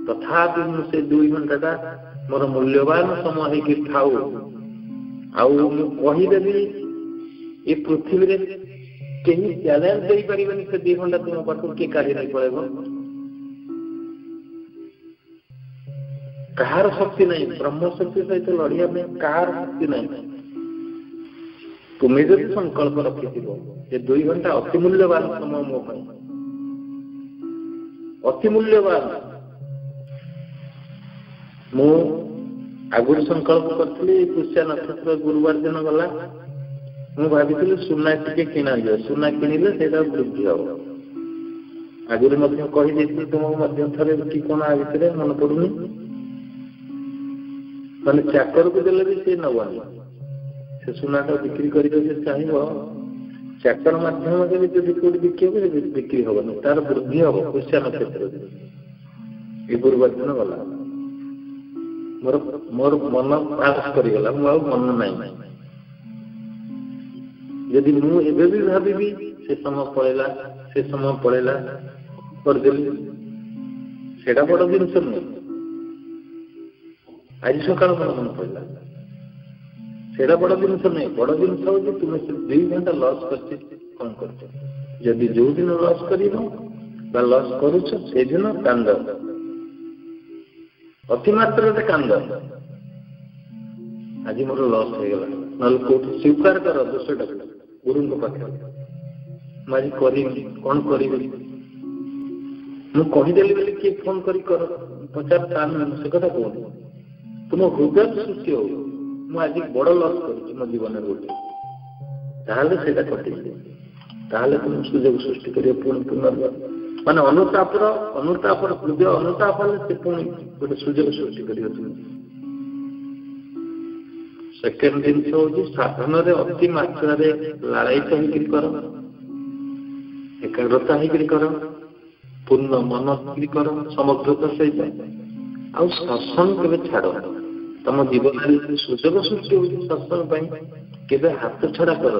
तथापि से 2 घंटा मोर मूल्यवान समय होगी थाऊ आउदेवी ये पृथ्वी रे कहीं चैलेंज दे पारिबनी से 2 घंटा तुम पाखु के काढ़ी नहीं पड़ेगा कहार शक्ति नहीं ब्रह्म शक्ति सहित लड़िया में कहार शक्ति नहीं तुम्हें जब संकल्प रखी ये 2 घंटा अति मूल्यवान समय मो अति मूल्यवान मु आगुरी संकल्प करी पुष्या नक्षत्र गुरुवार दिन गला मु भाभी सुना टे किना जाए सुना किणिले से वृद्धि हम आगुरी कही तुमको थे कि कौन आ भितर मन पड़ुनी मान चाकर को देले भी से नवानी से सुनाटा बिक्री करके चाहिए चाकर माध्यम बिक्री बिक्री हेनी तार वृद्धि हम पुष्या नक्षत्र ये गुरुवार दिन गला मोर मोर मन पास करगला मन नहीं यदि मुझे भी भावी से समय पड़ेगा करदेली से बड़ जिनस नुह आज सका मन पड़ा से बड़ जिनस नुह बड़ जिनस हूँ तुम्हें से 2 घंटा लॉस कौन कर जदि जो दिन लॉस कर लॉस करुच से दिन कांद अतिमात्रा कांद आज मोर लॉस हो गला ना कौट स्वीकार कर दोषटा गुरु पाखे मुझे कौन करी मुझेदेली बोली किए फोन कर पचार से कथा कहूँ तुम हृदय सृष्टि हो मुझे बड़ लॉस कर मो जीवन गोटे कटे तुम सुजोग सृष्टि कर पुनर्बार मान अनुतापर हृदय अनुताप से पुणी गोटे सुजोग सृष्टि कर सेकेंड जिनस हूँ साधन अति मात्रा लाड़ित कर एकाग्रता कर पूर्ण मन कर समग्रता सहित आउ सत्संग के छाड़ तुम जीवन सुजोग सृष्टि हो सत्संग के हाथ छड़ा कर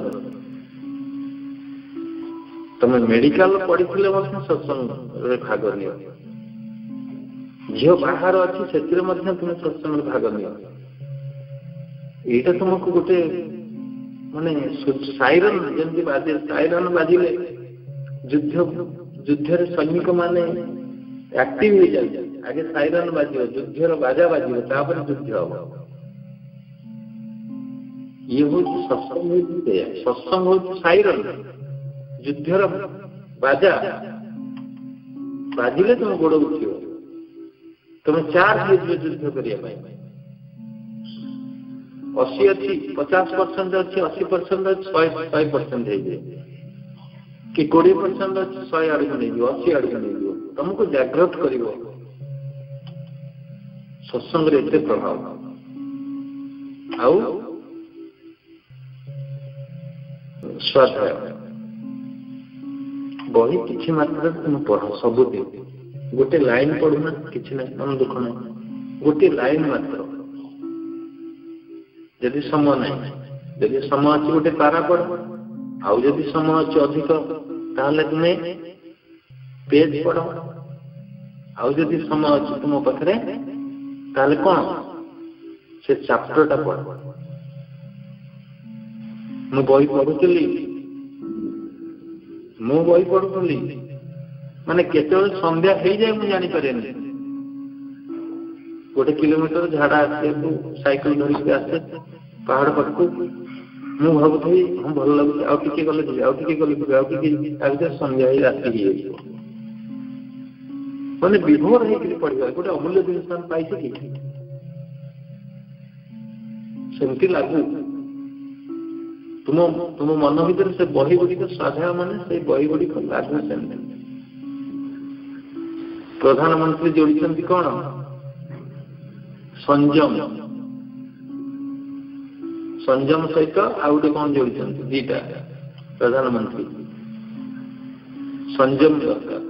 तुम मेडिकल पढ़ी सत्संग भाग नि झील बाहर अच्छी से तुम सत्संग भाग नि यहाँ तुमको गोटे माने साइरन जमी बाजे साइरन बाजिले युद्ध सैनिक माने एक्टिव हो जाए आगे साइरन बाजिव युद्धर बाजा बाजिव तापर युद्ध हम ये हूँ सत्संग सत्संग हूँ साइरन युद्धर बाजा बाजिले तुम गोड़ उठ तुम 4 युद्ध करने 80 अच्छी 50% अच्छी 80% 100% कि 20% अच्छी 100 आड़ को नहीं 80 आड़ को नहीं तुमको जागृत कर सत्संग एत प्रभाव आउ स्वाध्याय बही किसी मात्रा तुम पढ़ सबुदिन गोटे लाइन पढ़ुना किसी ना मन दुख ना गोटे लाइन मात्र यदि समय नहीं यदि समय अच्छी गोटे पारा पढ़ आउ यदि समय अच्छी अधिक ताहले तुम्हें पेज पढ़ आउ यदि समय अच्छी तुम पाखे ताहले कौन से चैप्टरटा पढ़ मु बही पढ़ुली माने केते संध्या हो जाए मुझे जानी पारे गोटे किलोमीटर झाड़ा आसे साइकिल धरिक आसे पहाड़ पाखक मु भावुथी हम भल लगुच आउ टिके गले संध्या ही राति माने विभोर होकर पढ़ा गोटे अमूल्य जिनिस पाई सेमती लागू तुम मन भर से बही गुड़िक स्वाध्याय माने से बही गुड़िक लागू सेमती प्रधानमंत्री जोड़ी कौन संयम संयम सहित आउ गोटे कौन जोड़ी 2टा प्रधानमंत्री संयम दरकार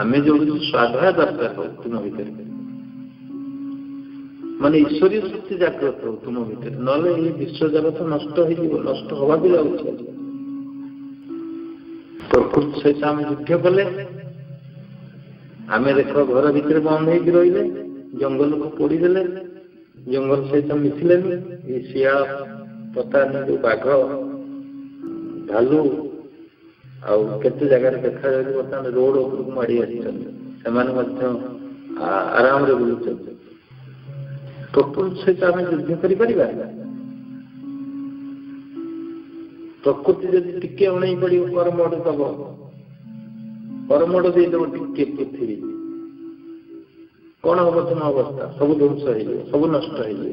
आम जोड़ स्वाध्याय दरकार हो तुम भर माने ईश्वरीय शक्ति जागृत हो तुम भर ना विश्व जगत नष्ट नष्ट हवा भी लगे प्रकृति सहित आम युद्ध कले आम देख घर भीतर बंद हो रही जंगल को पोड़देले जंगल सहित मिसिले शिया पता नहीं जो बाघ भालू ଆଉ କେତେ ଜାଗାରେ ଦେଖାଯାଉଛି ବର୍ତ୍ତମାନ ରୋଡ ଉପରକୁ ମାଡ଼ି ଆସିଛନ୍ତି, ସେମାନେ ମଧ୍ୟ ଆରାମରେ ବୁଲୁଛନ୍ତି। ପ୍ରକୃତି ସହିତ ଆମେ ଯୁଦ୍ଧ କରିପାରିବା? ପ୍ରକୃତି ଯଦି ଟିକେ ଅଣେଇ ପଡିବ, କରମୋଡ ଦବ, କରମୋଡ ଦେଇଦବ ଟିକେ ପୃଥିବୀ, କଣ ହବ ତୁମ ଅବସ୍ଥା? ସବୁ ଧ୍ୱଂସ ହେଇଯିବ, ସବୁ ନଷ୍ଟ ହେଇଯିବ।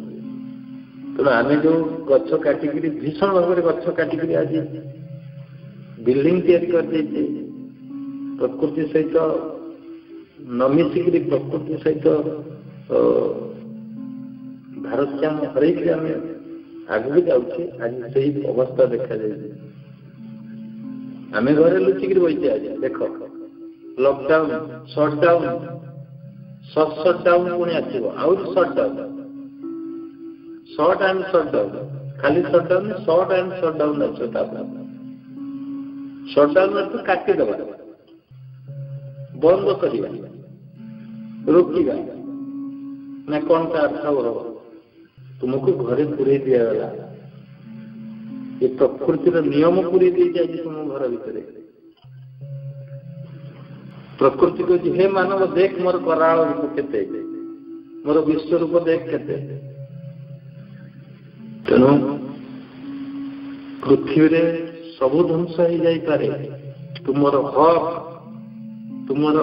ତେଣୁ ଆମେ ଯୋଉ ଗଛ କାଟିକିରି, ଭୀଷଣ ଭାବରେ ଗଛ କାଟିକିରି ଆଜି ବିଲ୍ଡିଂ ତିଆରି କରିଦେଇଛେ, ପ୍ରକୃତି ସହିତ ନ ମିଶିକିରି ପ୍ରକୃତି ସହିତ ଭାରସାମ୍ୟ ହରେଇକି ଆମେ ଆଗକୁ ଯାଉଛେ, ଆଜି ସେଇ ଅବସ୍ଥା ଦେଖାଯାଇଛି। ଆମେ ଘରେ ଲୁଚିକିରି ବସିଛେ। ଆଜି ଦେଖ ଲକଡାଉନ, ସଟଡାଉନ, ସଟଡାଉନ ପୁଣି ଆସିବ, ଆହୁରି ସଟଡାଉନ, ସଟ୍ ଆଣ୍ଡ ସଟଡାଉନ, ଖାଲି ସଟଡାଉନ, ସଟ୍ ଆଣ୍ଡ ସଟଡାଉନ ଆସିବ। ତାପରେ ସଟଡାଉନ ଅର୍ଥ କାଟିଦେବା, ବନ୍ଦ କରିବା, ରୋକିବା ନା କଣ ତା ଅର୍ଥ ହବ? ତୁମକୁ ଘରେ ପୁରେଇ ଦିଆଗଲା, ଏ ପ୍ରକୃତିର ନିୟମ ପୁରେଇ ଦେଇଛି ଆଜି ତୁମ ଘର ଭିତରେ। ପ୍ରକୃତି କହୁଛି, ହେ ମାନବ ଦେଖ ମୋର କରାଳ ରୂପ କେତେ, ମୋର ବିଶ୍ୱରୂପ ଦେଖ କେତେ। ତେଣୁ ପୃଥିବୀରେ ସବୁ ଧ୍ୱଂସ ହେଇଯାଇପାରେ, ତୁମର ହକ୍, ତୁମର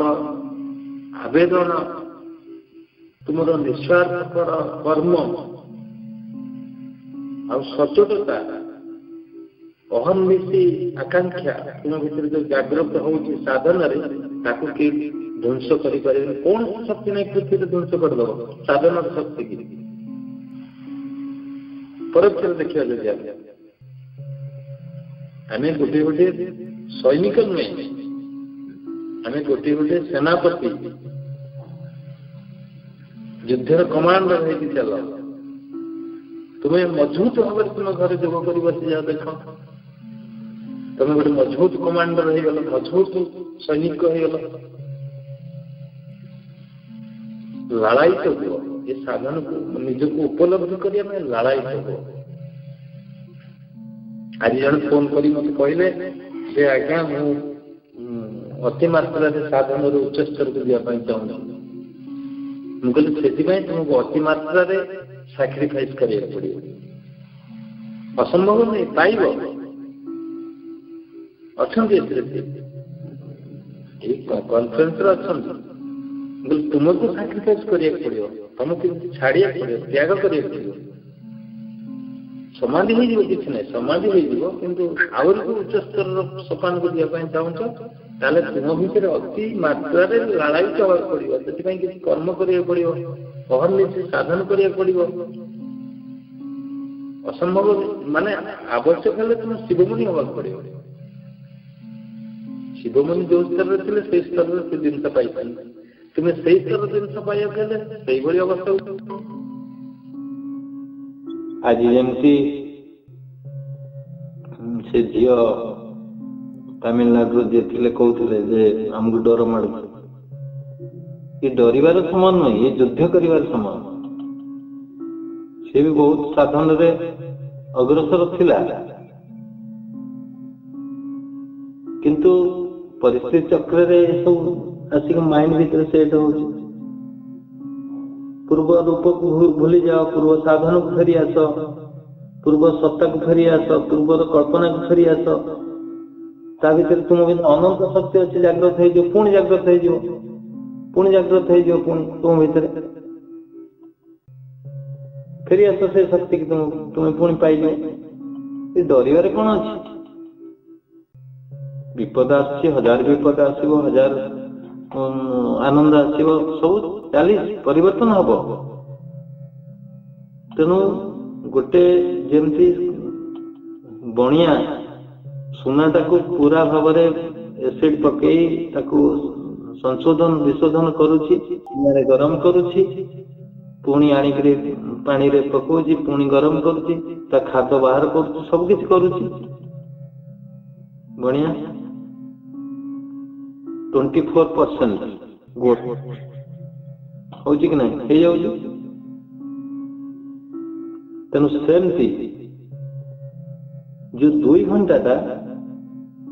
ଆବେଦନ, ତୁମର ନିଃସ୍ୱାର୍ଥପର କର୍ମ ଆଉ ସଚୋଟତା, ଅହର୍ନିଶି ଆକାଂକ୍ଷା ତୁମ ଭିତରେ ଯୋଉ ଜାଗ୍ରତ ହଉଛି ସାଧନାରେ, ତାକୁ କେହି ଧ୍ୱଂସ କରିପାରିବେନି। କୌଣସି ଶକ୍ତି ନାହିଁ ପୃଥିବୀରେ ଧ୍ୱଂସ କରିଦେବ ସାଧନାର ଶକ୍ତି କି। ପରୋକ୍ଷରେ ଦେଖିବା ଯଦି ଆମେ ଗୋଟିଏ ଗୋଟିଏ ସୈନିକ ନୁହେଁ, ଆମେ ଗୋଟିଏ ଗୋଟିଏ ସେନାପତି, ଯୁଦ୍ଧର କମାଣ୍ଡର ହେଇକି ଚାଲ। ତୁମେ ମଜବୁତ ଭାବରେ ତୁମ ଘରେ ଯୋଗ କରି ବସିଯାଅ, ଦେଖ ତମେ ଗୋଟେ ମଜବୁତ କମାଣ୍ଡର ହେଇଗଲ, ମଜବୁତ ସୈନିକ ହେଇଗଲ। ଲାଳାୟିତ ହୁଅ, ଏ ସାଧନକୁ ନିଜକୁ ଉପଲବ୍ଧି କରିବା ପାଇଁ ଲାଳାୟିତ ହୁଅ। ଆଜି ଜଣେ ଫୋନ କରି ମତେ କହିଲେ ଯେ ଆଜ୍ଞା ମୁଁ ଅତି ମାତ୍ରାରେ ସାଧନରୁ ଉଚ୍ଚ ସ୍ତରକୁ ଯିବା ପାଇଁ ଚାହୁଁଛି। ମୁଁ କହିଲି ସେଥିପାଇଁ ତୁମକୁ ଅତି ମାତ୍ରାରେ ସାକ୍ରିଫାଇସ କରିବାକୁ ପଡିବ। ଅସମ୍ଭବ ନୁହେଁ, ପାଇବ। ଅଛନ୍ତି ଏଥିରେ, ଏଇ କନଫରେନ୍ସରେ ଅଛନ୍ତି। ତୁମକୁ ସାକ୍ରିଫାଇସ କରିବାକୁ ପଡିବ, ତମକୁ ଛାଡିବାକୁ ପଡିବ, ତ୍ୟାଗ କରିବାକୁ ପଡିବ। ସମାଧି ହେଇଯିବ, କିଛି ନାହିଁ, ସମାଧି ହେଇଯିବ, କିନ୍ତୁ ଆହୁରି ଉଚ୍ଚ ସ୍ତରର ସୋପାନକୁ ଯିବା ପାଇଁ ଚାହୁଁଛ, ତାହେଲେ ତୁମ ଭିତରେ ଅତି ମାତ୍ରାରେ ଲାଳାୟିତ ହେବାକୁ ପଡିବ। ସେଥିପାଇଁ କିଛି କର୍ମ କରିବାକୁ ପଡିବ, ଅହର୍ନିଶି ସାଧନ କରିବାକୁ ପଡିବ। ଅସମ୍ଭବ ମାନେ ଆବଶ୍ୟକ ହେଲେ ତୁମେ ଶିବମୁନି ହେବାକୁ ପଡିବ। ଶିବମୁନି ଯୋଉ ସ୍ତରରେ ଥିଲେ ସେଇ ସ୍ତରରେ ସେ ଜିନିଷ ପାଇପାରିବେ। ତୁମେ ସେଇ ସ୍ତର ଜିନିଷ ପାଇବାକୁ ହେଲେ ସେଇଭଳି ଅବସ୍ଥା। ଆଜି ଯେମିତି ସେ ଝିଅ ତାମିଲନାଡୁରୁ ଯିଏ ଥିଲେ କହୁଥିଲେ ଯେ ଆମକୁ ଡର ମାଡୁଛି, ଏ ଡରିବାର ସମୟ ନୁହେଁ, ଏ ଯୁଦ୍ଧ କରିବାର ସମୟ। ସେ ବି ବହୁତ ସାଧନରେ ଅଗ୍ରସର ଥିଲା, କିନ୍ତୁ ପରିସ୍ଥିତି ଚକ୍ରରେ ଏସବୁ ଆସିକି ମାଇଣ୍ଡ ଭିତରେ ସେଟ୍ ହଉଛି। ପୂର୍ବ ରୂପକୁ ଭୁଲି ଯାଅ, ପୂର୍ବ ସାଧନକୁ ଫେରି ଆସ, ପୂର୍ବ ସତ୍ତାକୁ ଫେରି ଆସ, ପୂର୍ବର କଳ୍ପନାକୁ ଫେରି ଆସ। ତା ଭିତରେ ତୁମ ଭିତରେ ଅନନ୍ତ ଶକ୍ତି ଅଛି, ଜାଗ୍ରତ ହେଇଯିବ, ପୁଣି ଜାଗ୍ରତ ହେଇଯିବ, ପୁଣି ଜାଗ୍ରତ ହେଇଯିବ, ପୁଣି ତୁମ ଭିତରେ ଫେରି ଆସ। ସେ ଶକ୍ତିକି ତୁମେ ପୁଣି ପାଇଯିବ। ଏ ଡରିବାରେ କଣ ଅଛି? ବିପଦ ଆସୁଛି, ହଜାର ବିପଦ ଆସିବ, ହଜାର ଆନନ୍ଦ ଆସିବ, ସବୁ ଚାଲିଛି, ପରିବର୍ତ୍ତନ ହବ। ତେଣୁ ଗୋଟେ ଯେମିତି ବଣିଆ ସୁନାଟାକୁ ପୁରା ଭାବରେ ଏସିଡ୍ ପକେଇ ତାକୁ ବିଶୋଧନ କରୁଛି, ଗରମ କରୁଛି, ପୁଣି ଆଣିକିରି ପାଣିରେ ପକଉଛି, ପୁଣି ଗରମ କରୁଛି, ତା ଖାଦ ବାହାର କରୁଛି, ସବୁ କିଛି କରୁଛି ବଣିଆ। 24% ହଉଛି କି ନାହିଁ? ହେଇଯାଉଛି। ତେଣୁ ସେମିତି जो 2 घंटा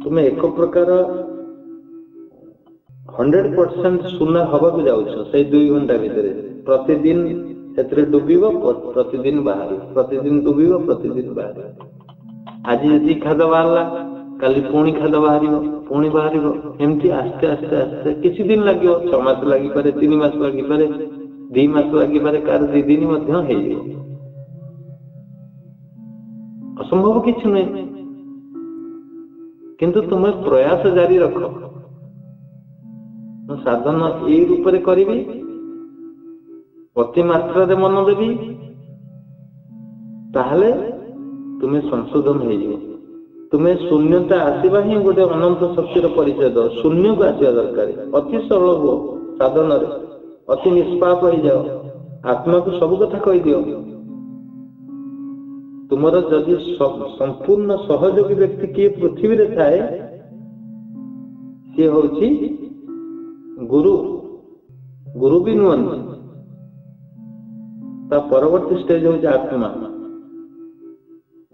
तुम्हें एक प्रकार 100% सुना हवा को जाउछ से 2 घंटा भीतर प्रतिदिन से डूबिव प्रतिदिन बाहर प्रतिदिन डूबिव प्रतिदिन बाहर आज यदि खाद बाहरला काली पुणी खाद बाहर पुणी बाहर एमती आस्ते आस्ते आस्ते किसी दिन लगे 6 मास लगी पारे 3 मास लगी पारे 2 मास लगी पारे कार 2 दिन असंभव किसी नहीं किंतु तुम्हें प्रयास जारी रख साधन ए रूप में करी अति मात्रा रे मन देवी ताहले तुम्हें संशोधन हो तुम्हें शून्यता आसवा ही गोटे अनंत शक्तिर परिचय दो शून्य को आसवा दरकार अति सरल हो साधन अति निष्पाप हो जाओ आत्मा को सब कथा कही दियो तुमर जदि संपूर्ण सहयोगी व्यक्ति किए पृथ्वी रे थाए सी होची गुरु गुरु भी नुहंती ता परवर्ती स्टेज होची आत्मा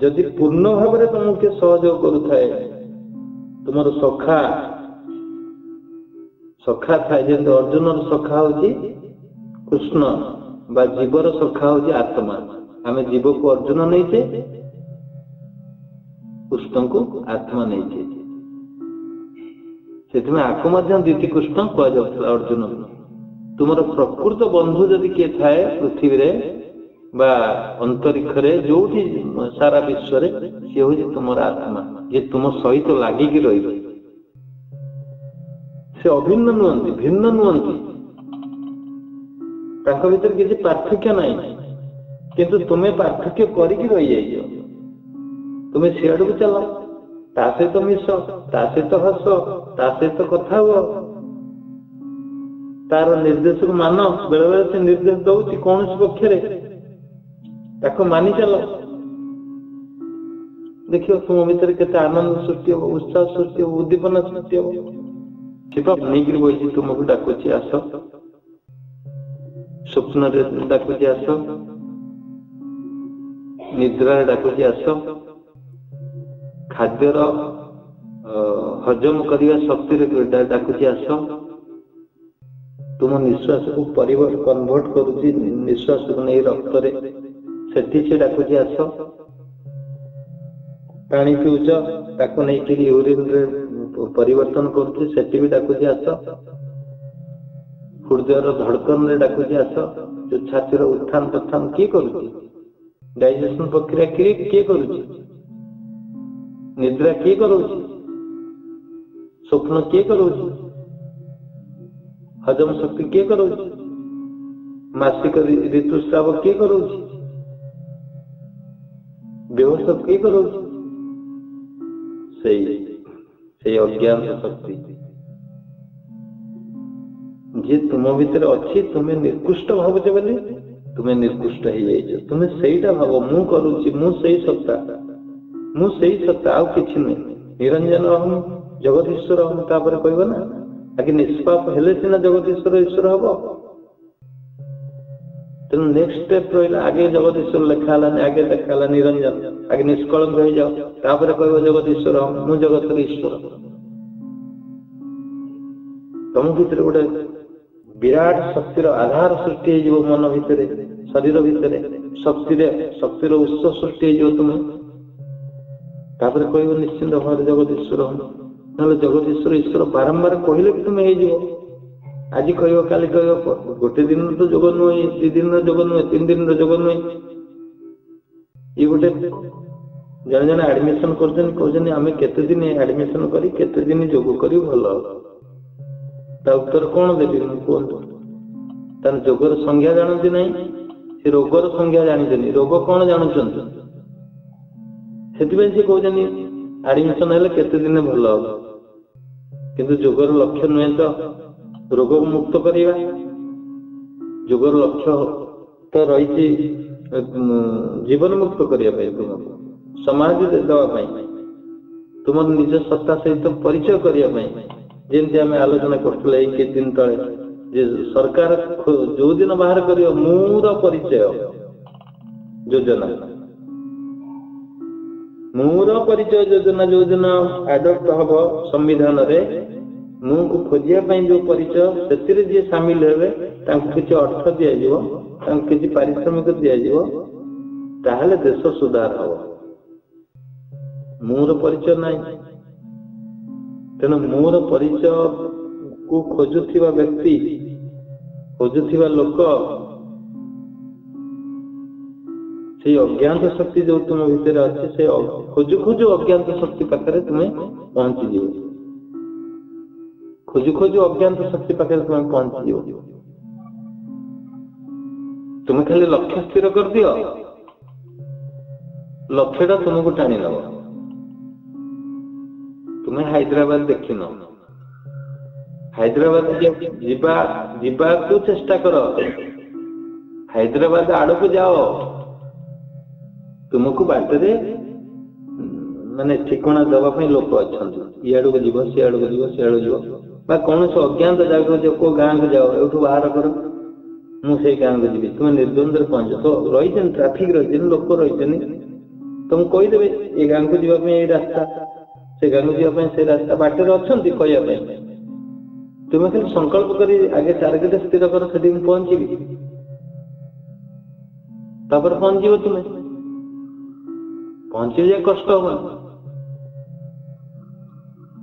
जदि पूर्ण भाव में तुमको किए सहयोग करुए तुमर सखा सखा थाए जैसे अर्जुन सखा होची कृष्ण बा जीवर सखा होची आत्मा आमे जीव को अर्जुन नहीं कृष्ण को आत्मा नहीं से आको दीति कृष्ण कह अर्जुन तुमर प्रकृत बंधु जदि किए थाए पृथ्वी रे बा अंतरिक्ष रे जो सारा विश्व रे सी हूँ तुम आत्मा ये तुम सहित लागिकी रही से अभिन्न नुहंती भिन्न नुहंती भीतर किसी पार्थक्य नहीं किंतु तुम्हें पार्थक्य करके रही जाइए तुम्हें सियाड़ को चलो ता सहित मिश ता सहित हस ता सहित कथा हुआ तार निर्देश को मान बेले बेले से निर्देश दौर कौन पक्ष मानि चल देखियो तुम भीतर केते आनंद सृष्टि हो उत्साह सृष्टि हो उद्दीपना सृष्टि हो सीपा नहीं बही तुमको डाकुची आस स्वप्न डाकुची आस निद्रा डाकुची आस खाद्यर हजम करने शक्ति डाकुची आस तुम निश्वास को कन्वर्ट करुची निश्वास को नहीं रक्त रे सेठी से डाकुची आस पानी पिउच ताको नहीं कि यूरिन रे परिवर्तन करुची सेठी भी डाकुची आस हृदय धड़कन रे डाकुची आस जो छातीर उत्थान प्रत्थान किए करुची डाइजेशन प्रक्रिया किए करुची निद्रा किए करुची स्वप्न किए करुची हजम शक्ति किए करुची मासिक ऋतुस्राव किए करुची व्यवस्था किए करुची से अज्ञान शक्ति जी तुम भीतर अच्छी तुम्हें निर्कृष्ट भावुचे बोली तुम्हें निर्कृष्ट हो जाइए तुम्हें सहीटा भाव मु करुची मु सही सत्ता आउ किछि नहीं निरंजन अहम जगदीश्वर अहम तापर कहब ना आगे निष्पाप हेले सिना जगदीश्वर ईश्वर हम तेणु नेक्स्ट स्टेप रहा आगे जगदीश्वर लिखा आगे देखा निरंजन आगे निष्कलंक हो जाओ तापर कह जगदीश्वर हम मु जगत ईश्वर तुम भीतर गोटे विराट शक्तिर आधार सृष्टि हो मन भितर शरीर भितर शक्तिर उत्स सृष्टि हो तुम तापर कह निश्चिंत भाव जगदीश्वर हम ना जगदीश्वर ईश्वर बारंबार कहले भी तुम्हें आज कह काली कह गोटे दिन तो जोग नुहे 2 दिन जोग नुहे 3 दिन जोग नुहे ये गोटे जन जन एडमिशन कर आम केते दिन एडमिशन करी केते दिन जोग करी भल ता उत्तर कौन देवी कहतु तार जोगर संज्ञा जानती ना से रोगर संज्ञा जानते रोग कौन जानते से कहते एडमिशन है केते दिन भल हम किंतु जोगर लक्ष्य नुहे तो रोग मुक्त करवा जोगर लक्ष्य तो रही जीवन मुक्त करने तुम समाज देवाई तुम निज सत्ता सहित परिचय करने जमी आम आलोचना करते कि दिन तले सरकार जो दिन बाहर कर मूर परिचय योजना ମୋର ପରିଚୟ ଯୋଜନା ଯୋଉଦିନ ଆଡପ୍ଟ ହବ ସମ୍ବିଧାନ ରେ ମୁଁ को खोजिया जो परिचय से जी सामिल हेबे किसी अर्थ दिज्व किसी पारिश्रमिक दिज्व ताहले देश सुधार हम मोर परिचय ना तेणु मोर परिचय को खोजुवा व्यक्ति खोजुवा लोक से अज्ञात शक्ति जो तुम भितर अच्छे से खोजु खोजु अज्ञात शक्ति पाखे तुम्हें पहुंची जीव खोजु खोजु अज्ञात शक्ति पाखे तुम्हें पहुंची जीव तुम्हें खाली लक्ष्य स्थिर कर दियो लक्ष्यटा तुमको टाणी नब तुम्हें हैदराबाद देखिन हैदराबाद जीवा को चेष्टा कर हैदराबाद आड़ को जाओ तुमको बाटरे माने ठिकाना दवाई लोक अच्छा इाड़ को जीव सियाड़ को जीव सियाड़ जीव कौन से अज्ञात जगह जो को गाँव को जाओ एठू बाहर कर मुझे गाँव को जी तुम निर्द्वंद पहुंच तो रही ट्राफिक रही लोक रही तुम कहीदेवे ये गाँव को जीवाई रास्ता से गाँव को जीवाई से रास्ता बाटर अच्छा कहवाई तुम्हें खाली संकल्प कर आगे टार्गेट स्थिर कर से पहुंची पहुंच तुम्हें पहुंची जाए कष्ट हम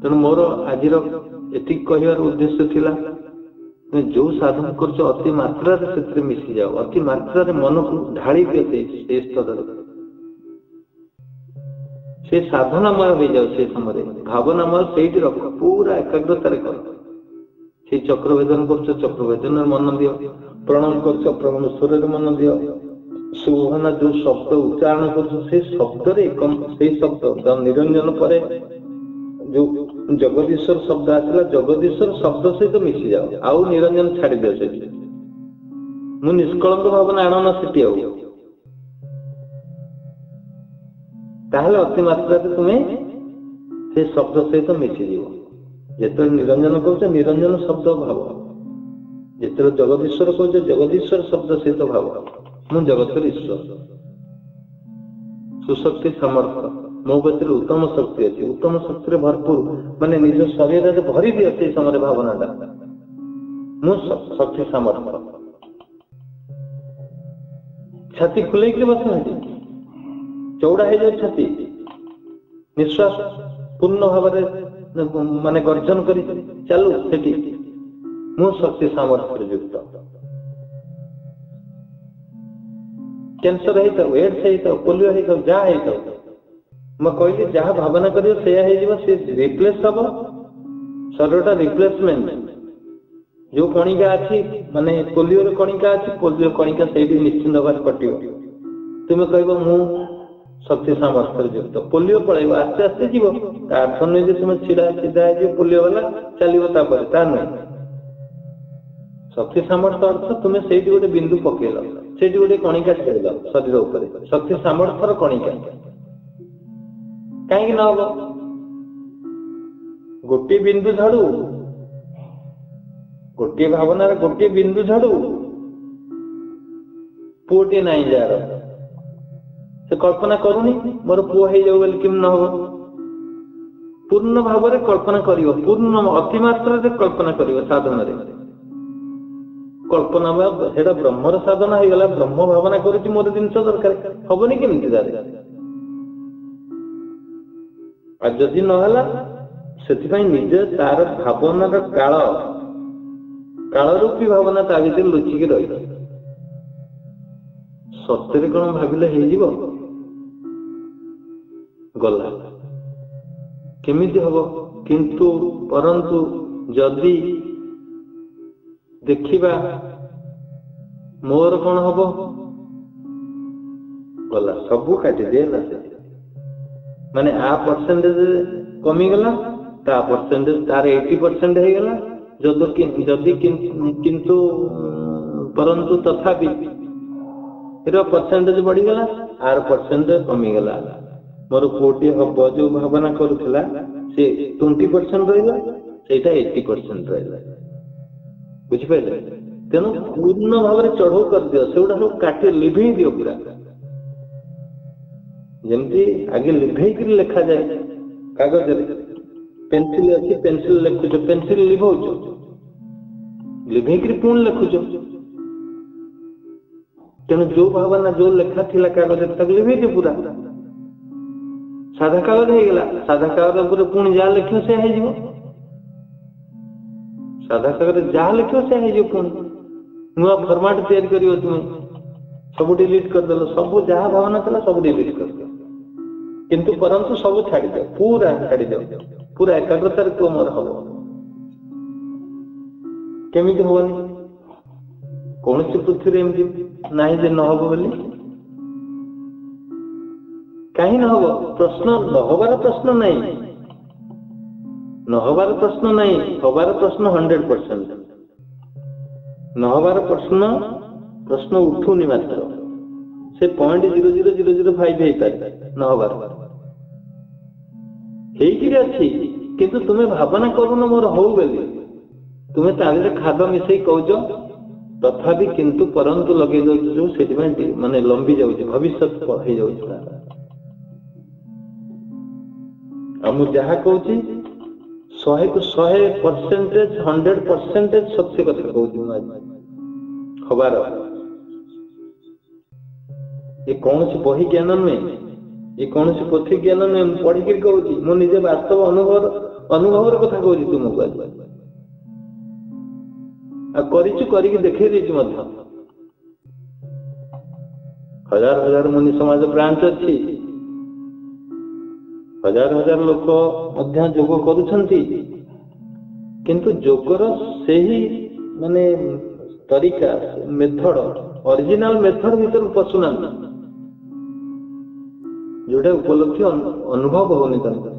तेणु मोर आज एति कहवार उद्देश्य थिला जो साधन कर अति मात्रा से मिसी जाओ अति मात्रा मन को ढाली दिए स्तर से साधनामय हो जाओ से समय भावनामय से रख पूरा एकाग्रतार कर से चक्रभेदन कर चक्रभेदन मन दियो प्रणव कर प्रणव स्वर मन दियो सुभना जो शब्द उच्चारण कर शब्द निरंजन पर जो जगदीश्वर शब्द आसला जगदीश्वर शब्द सहित मिसी जाओ आउ निरंजन छाड़ी दियो से मु निष्कलंक भावना आण सेठी अति मात्रा तुम्हें से शब्द सहित मिसी जीव जिते निरंजन कह निरंजन शब्द भाव जिते जगदीश्वर कह जगदीश्वर शब्द सहित भाव मु जगत ईश्वर सुशक्ति सामर्थ्य मो भीतर उत्तम शक्ति अच्छी उत्तम शक्ति भरपूर माने निज शरीर भरी दिए से समय भावनाटा मु शक्ति सामर्थ्य छाती खुले बस चौड़ा हो जाए छाती निश्वास पूर्ण भाव माने गर्जन कर चलू से मु शक्ति सामर्थ्य युक्त कैंसर होता एड्स होता पोलियो होता जहाँ होता मैं कहली जहाँ भावना कर रिप्लेस हम शरीर रिप्लेसमेंट जो कणिका अच्छी माने पोलियो कणिका अच्छी पोलियो कणिका से निश्चिंत भाव कटो तुम्हें कह मु शक्ति सामर्थ्य युक्त पोलियो पड़े आस्ते आस्ते जीव अर्थ नुहे तुम छीड़ा सीधा पोलियो वाला चलो नुहे शक्ति सामर्थ्य अर्थ तुम्हें से गोटे बिंदु पकेल से गोटे कणिका छेड़ शरीर उपर शक्ति सामर्थ्यर कणिका कहीं न हम गोटे बिंदु झाड़ू गोटे भावनार गोटे बिंदु झाड़ू पुओटी नाई जार से कल्पना करूनी मोर पुओ हो जाऊ बोली किम न हो पूर्ण भाव में कल्पना करियो पूर्ण अतिमात्रा कल्पना करियो साधन रे कल्पना हेड़ा ब्रह्मर साधना हो गला ब्रह्म भावना करुच्ची मोर जिन दरकार हेनी केमती जदि नहला से निजे तार भावनार काल रूपी भावना ता भीतर लुचिकी रही सत्य कौन भाविले हो गला केमिति हबो किंतु परंतु जदि देखिबा मोर कौन हबो गला सबू काटी दे ना माने आ परसेंटेज कमी गला ता परसेंटेज तार 80% हो गला जदि किंतु परंतु तथापि परसेंटेज बढ़ी गला आर परसेंटेज कमी गला मोर पुओटी हम जो भावना करूला से 20% रहा से 80% रहा बुझिपारे तेणु पूर्ण भाव में चढ़ऊ कर दियो से सब काटे लिभे दियो पूरा ଯେମିତି ଆଗେ ଲିଭେଇକିରି ଲେଖାଯାଏ କାଗଜରେ, ପେନସିଲ ଅଛି ପେନସିଲ ଲେଖୁଛ, ପେନସିଲ ଲିଭଉଛ, ଲିଭେଇକିରି ପୁଣି ଲେଖୁଛ। ତେଣୁ ଯୋଉ ଭାବନା ଯୋଉ ଲେଖା ଥିଲା କାଗଜରେ ତାକୁ ଲିଭେଇକି ପୁରା ସାଧା କାଗଜ ହେଇଗଲା। ସାଧା କାଗଜ ଉପରେ ପୁଣି ଯାହା ଲେଖିବ ସେୟା ହେଇଯିବ। ସାଧା କାଗଜରେ ଯାହା ଲେଖିବ ସେୟା ହେଇଯିବ। ପୁଣି ନୂଆ ଫର୍ମାଟ ତିଆରି କରିବ ତୁମେ, ସବୁ ଡିଲିଟ କରିଦେଲ, ସବୁ ଯାହା ଭାବନା ଥିଲା ସବୁ ଡିଲିଟ କରିଦେଲ। କିନ୍ତୁ ପରନ୍ତୁ ସବୁ ଛାଡ଼ିଦିଅ, ପୁରା ଛାଡ଼ିଦିଅ, ପୁରା ଏକାଗ୍ରତାରେ କୁହ ମୋର ହବ। କେମିତି ହବନି? କୌଣସି ପୃଥ୍ୱୀରେ ଏମିତି ନାହିଁ ଯେ ନହବ ବୋଲି। କାହିଁ ନହବ? ପ୍ରଶ୍ନ ନହବାର ପ୍ରଶ୍ନ ନାହିଁ, ନହବାର ପ୍ରଶ୍ନ ନାହିଁ, ହବାର ପ୍ରଶ୍ନ 100%। ନହବାର ପ୍ରଶ୍ନ ଉଠୁନି, ମାତ୍ର ସେ 0.0005 ହେଇପାରେ ନହବାର, ହେଇକିରି ଅଛି। କିନ୍ତୁ ତୁମେ ଭାବନା କରୁନ ମୋର ହଉ ବୋଲି, ତୁମେ ତା ଦେହରେ ଖାଦ ମିଶେଇ କହୁଛ, ତଥାପି କିନ୍ତୁ ପରନ୍ତୁ ଲଗେଇ ଦଉଛୁ, ଯୋଉ ସେଥିପାଇଁ ମାନେ ଲମ୍ବି ଯାଉଛି, ଭବିଷ୍ୟତ ହେଇଯାଉଛି। ଆଉ ମୁଁ ଯାହା କହୁଛି 100କୁ 100%, 100% ସତ୍ୟ କଥା କହୁଛି ମୁଁ ଆଜି ହବାର। ଏ କୌଣସି ବହି ଜ୍ଞାନ ନୁହେଁ, ଏ କୌଣସି ପୋଥି ଜ୍ଞାନ ନୁହେଁ, ମୁଁ ପଢିକିରି କହୁଛି, ମୁଁ ନିଜେ ବାସ୍ତବ ଅନୁଭବର କଥା କହୁଛି ତୁମକୁ ଆଜି। ଆଉ କରିଛୁ, କରିକି ଦେଖେଇ ଦେଇଛୁ ମଧ୍ୟ। ହଜାର ହଜାର ମୁନି ସମାଜ ବ୍ରାଞ୍ଚ ଅଛି, ହଜାର ହଜାର ଲୋକ ମଧ୍ୟ ଯୋଗ କରୁଛନ୍ତି, କିନ୍ତୁ ଯୋଗର ସେହି ମାନେ ତରିକା, ମେଥଡ, ଅରିଜିନାଲ ମେଥଡ ଭିତରକୁ ପଶୁନାହାନ୍ତି, ଯୋଉଟା ଉପଲବ୍ଧି ଅନୁଭବ ହଉନି ତାଙ୍କୁ।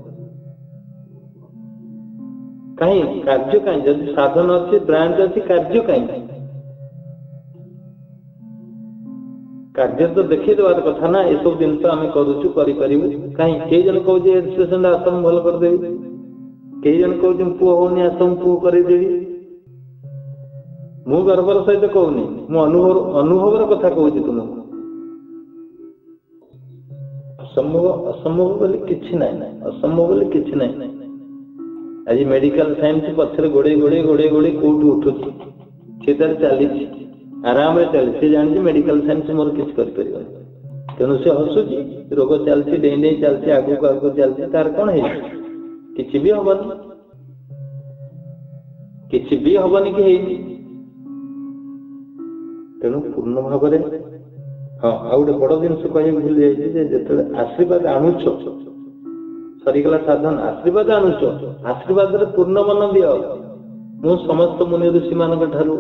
କାହିଁ? କାର୍ଯ୍ୟ କାହିଁ? ଯଦି ସାଧନ ଅଛି, ବ୍ରାଞ୍ଚ ଅଛି, କାର୍ଯ୍ୟ କାହିଁ? କାର୍ଯ୍ୟ ତ ଦେଖେଇ ଦେବାର କଥା ନା, ଏସବୁ ଜିନିଷ ଆମେ କରୁଛୁ, କରିପାରିବୁ। କାହିଁ? କେହି ଜଣ କହୁଛି ଏଜୁକେସନ ଆସ ମୁଁ ଭଲ କରିଦେବି, କେହି ଜଣ କହୁଛି ପୁଅ ହଉନି ଆସ ମୁଁ ପୁଅ କରେଇଦେବି। ମୁଁ ଗର୍ବର ସହିତ କହୁନି, ମୁଁ ଅନୁଭବର କଥା କହୁଛି ତୁମକୁ। ଅସମ୍ଭବ ବୋଲି କିଛି ନାହିଁ, ଅସମ୍ଭବ ବୋଲି କିଛି ନାହିଁ। ଆଜି ମେଡିକାଲ ସାଇନ୍ସ ପଛରେ ଗୋଡେଇ କୋଉଠି ଉଠୁଛି, ସେ ତାର ଚାଲିଛି, ଆରାମରେ ଚାଲିଛି। ସେ ଜାଣିଛି ମେଡିକାଲ ସାଇନ୍ସ ମୋର କିଛି କରିପାରିବନି, ତେଣୁ ସେ ହସୁଛି, ରୋଗ ଚାଲିଛି, ଡେଇଁ ଡେଇଁ ଚାଲିଛି, ଆଗକୁ ଚାଲିଛି, ତାର କଣ ହେଇଛି? କିଛି ବି ହବନି, କିଛି ବି ହବନି କି ହେଇନି। ତେଣୁ ପୂର୍ଣ୍ଣ ଭାବରେ, ହଁ ଆଉ ଗୋଟେ ବଡ ଜିନିଷ କହିବାକୁ ଭୁଲି ଯାଇଛି, ଯେ ଯେତେବେଳେ ଆଶୀର୍ବାଦ ଆଣୁଛ, ସରିଗଲା ସାଧନ, ଆଶୀର୍ବାଦ ଆଣୁଛ, ଆଶୀର୍ବାଦରେ ପୂର୍ଣ୍ଣ ମନ ଦିଅ। ମୁଁ ସମସ୍ତ ମୁନି ଋଷି ମାନଙ୍କ ଠାରୁ,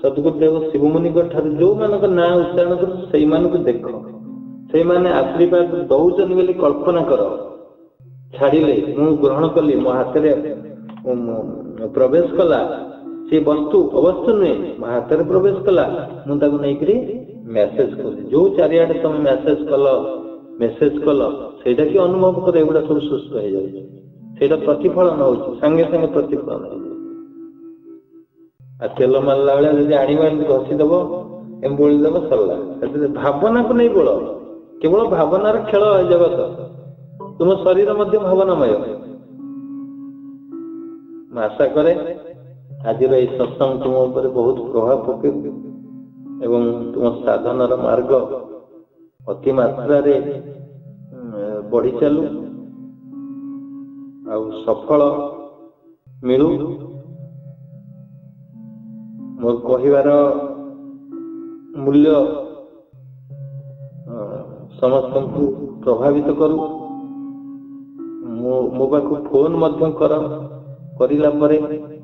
ସଦ୍ଗୁରୁଦେବ ଶିବମୁନିଙ୍କ ଠାରୁ ଯୋଉମାନଙ୍କ ନାଁ ଉଚ୍ଚାରଣ କରୁଛୁ, ସେଇମାନଙ୍କୁ ଦେଖ, ସେଇମାନେ ଆଶୀର୍ବାଦ ଦଉଛନ୍ତି ବୋଲି କଳ୍ପନା କର। ଛାଡ଼ିଲେ, ମୁଁ ଗ୍ରହଣ କଲି, ମୋ ହାତରେ ପ୍ରବେଶ କଲା, ସେ ଅବସ୍ତୁ ନୁହେଁ, ମୋ ହାତରେ ପ୍ରବେଶ କଲା, ମୁଁ ତାକୁ ନେଇକରି ମେସେଜ କଲି। ଯୋଉ ଚାରିଆଡେ ତମେ ମେସେଜ କଲ, ସେଇଟା କି ଅନୁଭବ କର, ଏଗୁଡା ସବୁ ସୁସ୍ଥ ହେଇଯାଉଛି, ସେଇଟା ପ୍ରତିଫଳନ ହଉଛି, ସାଙ୍ଗେ ସାଙ୍ଗେ ପ୍ରତିଫଳନ ହେଇଯାଉଛି। ଆଉ ତେଲ ମାରିଲା ବେଳେ ଯଦି ଆଣିବ, ଏମିତି ଘଷିଦବ, ଏମିତି ବୋଳିଦବ, ସରିଲା। ସେଥିରେ ଭାବନାକୁ ନେଇ ବୋଳ, କେବଳ ଭାବନାର ଖେଳ ଏ ଜଗତ। ତୁମ ଶରୀର ମଧ୍ୟ ଭାବନାମୟ। ମୁଁ ଆଶା କରେ ଆଜିର ଏଇ ସତ୍ସଙ୍ଗ ତୁମ ଉପରେ ବହୁତ ପ୍ରଭାବ ପକେଇବ ଏବଂ ତୁମ ସାଧନାର ମାର୍ଗ ଅତି ମାତ୍ରାରେ ବଢି ଚାଲୁ, ଆଉ ସଫଳ ମିଳୁ। ମୋର କହିବାର ମୂଲ୍ୟ ସମସ୍ତଙ୍କୁ ପ୍ରଭାବିତ କରୁ। ମୋ ପାଖକୁ ଫୋନ ମଧ୍ୟ କରିଲା ପରେ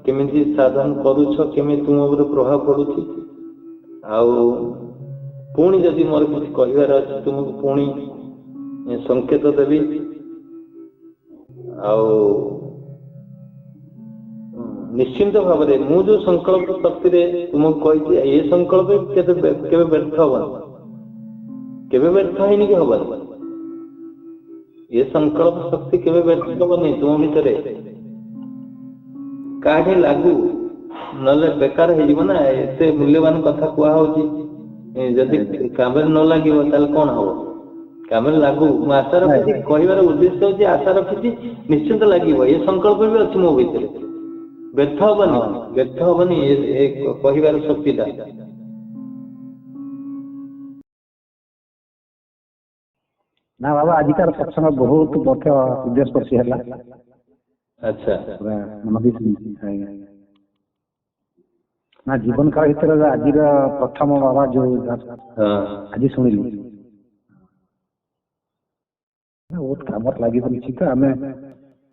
କେମିତି ସାଧନ କରୁଛ, କେମିତି ତୁମ ଉପରେ ପ୍ରଭାବ ପଡୁଛି, ଆଉ ପୁଣି ଯଦି ମୋର କିଛି କହିବାର ଅଛି ତୁମକୁ ପୁଣି ସଂକେତ ଦେବି। ଆଉ ନିଶ୍ଚିନ୍ତ ଭାବରେ ମୁଁ ଯୋଉ ସଂକଳ୍ପ ଶକ୍ତିରେ ତୁମକୁ କହିଛି, ଏ ସଂକଳ୍ପ କେବେ ବ୍ୟର୍ଥ ହବନି, କେବେ ବ୍ୟର୍ଥ ହେଇନି କି ହବନି। ଏ ସଂକଳ୍ପ ଶକ୍ତି କେବେ ବ୍ୟର୍ଥ ହବନି ତୁମ ଭିତରେ। କାହାଠି ଲାଗୁ, ନହେଲେ ବେକାର ହେଇଯିବ ନା। ଏତେ ମୂଲ୍ୟବାନ କଥା କୁହା ହଉଛି, ଯଦି କାମରେ ନ ଲାଗିବ ତାହେଲେ କଣ ହବ? କାମରେ ଲାଗୁ। ମୁଁ ଆଶା ରଖିଛି, କହିବାର ଉଦ୍ଦେଶ୍ୟ ହଉଛି ଆଶା ରଖିଛି ନିଶ୍ଚିନ୍ତ ଲାଗିବ। ଏ ସଂକଳ୍ପ ବି ଅଛି ମୋ ଭିତରେ, ବ୍ୟର୍ଥ ହବନି ଏ କହିବାର ଶକ୍ତିଟା। ନା ବାବା ଆଜିକାର ସତ୍ସଙ୍ଗ ବହୁତ ବଡ଼ ହୃଦୟସ୍ପର୍ଶୀ ହେଲା। ଆଚ୍ଛା, ନା ଜୀବନ କାଳ ଭିତରେ ଆଜିର ପ୍ରଥମ ବାବା ଯୋଉ ଆଜି ଶୁଣିଲି ବହୁତ କାମରେ ଲାଗିବ। ନିଶ୍ଚିତ ଆମେ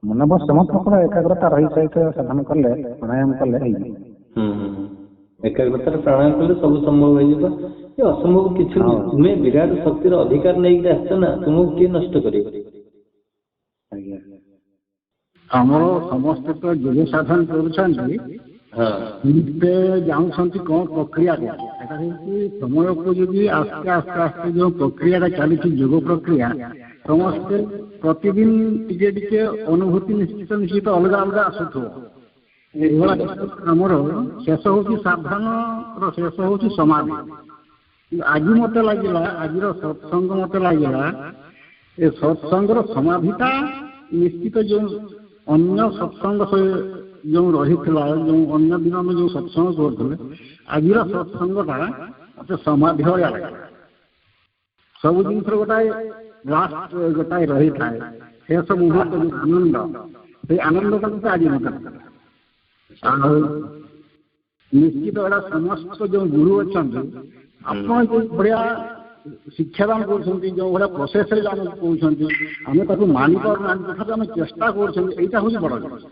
ମନ ସମସ୍ତଙ୍କର ଏକାଗ୍ରତା ରହି ସହିତ ସାଧନ କଲେ, ପ୍ରାଣାୟାମ କଲେ ହେଇଯିବ। ଏକାଗ୍ରତାରେ ପ୍ରାଣାୟାମ କଲେ ସବୁ ସମ୍ଭବ ହେଇଯିବ। ଏ ଅସମ୍ଭବ କିଛି ନାହିଁ। ତୁମେ ବିରାଟ ଶକ୍ତିର ଅଧିକାର ନେଇକି ଆସିଛ ନା, ତୁମକୁ କିଏ ନଷ୍ଟ କରିବ? ଆମର ସମସ୍ତେ ତ ଯୋଗ ସାଧନ କରୁଛନ୍ତି, ଜାଣୁଛନ୍ତି କଣ ପ୍ରକ୍ରିୟା କଣ। ଏଟା ହେଉଛି ସମୟ ଉପଯୋଗୀ। ଆସ୍ତେ ଆସ୍ତେ ଆସ୍ତେ ଯୋଉ ପ୍ରକ୍ରିୟାଟା ଚାଲିଛି ଯୋଗ ପ୍ରକ୍ରିୟା, ସମସ୍ତେ ପ୍ରତିଦିନ ଟିକେ ଟିକେ ଅନୁଭୂତି ନିଶ୍ଚିତ ଅଲଗା ଅଲଗା ଆସୁଥିବ। ଏଇଭଳିଆ ଆମର ଶେଷ ହଉଛି ସାଧନର ଶେଷ ହଉଛି ସମାଧି। ଆଜି ମତେ ଲାଗିଲା, ଆଜିର ସତ୍ସଙ୍ଗ ମତେ ଲାଗିଲା ଏ ସତ୍ସଙ୍ଗର ସମାଧିଟା ନିଶ୍ଚିତ ଯୋଉ ଅନ୍ୟ ସତ୍ସଙ୍ଗ ଯୋଉ ରହିଥିଲା, ଯୋଉ ଅନ୍ୟ ଦିନ ଆମେ ଯୋଉ ସତ୍ସଙ୍ଗ କରୁଥିଲେ, ଆଜିର ସତ୍ସଙ୍ଗଟା ମତେ ସମାଧି ଭଳିଆ ଲାଗିଲା। ସବୁ ଜିନିଷର ଗୋଟାଏ ଲାଷ୍ଟ ଗୋଟାଏ ରହିଥାଏ, ଶେଷ ମୁହୂର୍ତ୍ତ ଯୋଉ ଆନନ୍ଦ, ସେଇ ଆନନ୍ଦଟା ମତେ ଆଜି ମତେ ଲାଗିଲା। ଆଉ ନିଶ୍ଚିତ ଏଇଟା ସମସ୍ତ ଯୋଉ ଗୁରୁ ଅଛନ୍ତି, ଆପଣ ଯୋଉ ଭଳିଆ ଶିକ୍ଷାଦାନ କରୁଛନ୍ତି, ଯୋଉ ଭଳିଆ ପ୍ରୋସେସରେ ଆମକୁ କହୁଛନ୍ତି, ଆମେ ତାକୁ ମାନି ପାରୁନାହାନ୍ତି, ତଥାପି ଆମେ ଚେଷ୍ଟା କରୁଛନ୍ତି। ଏଇଟା ହଉଛି ବଡ଼ ଜିନିଷ।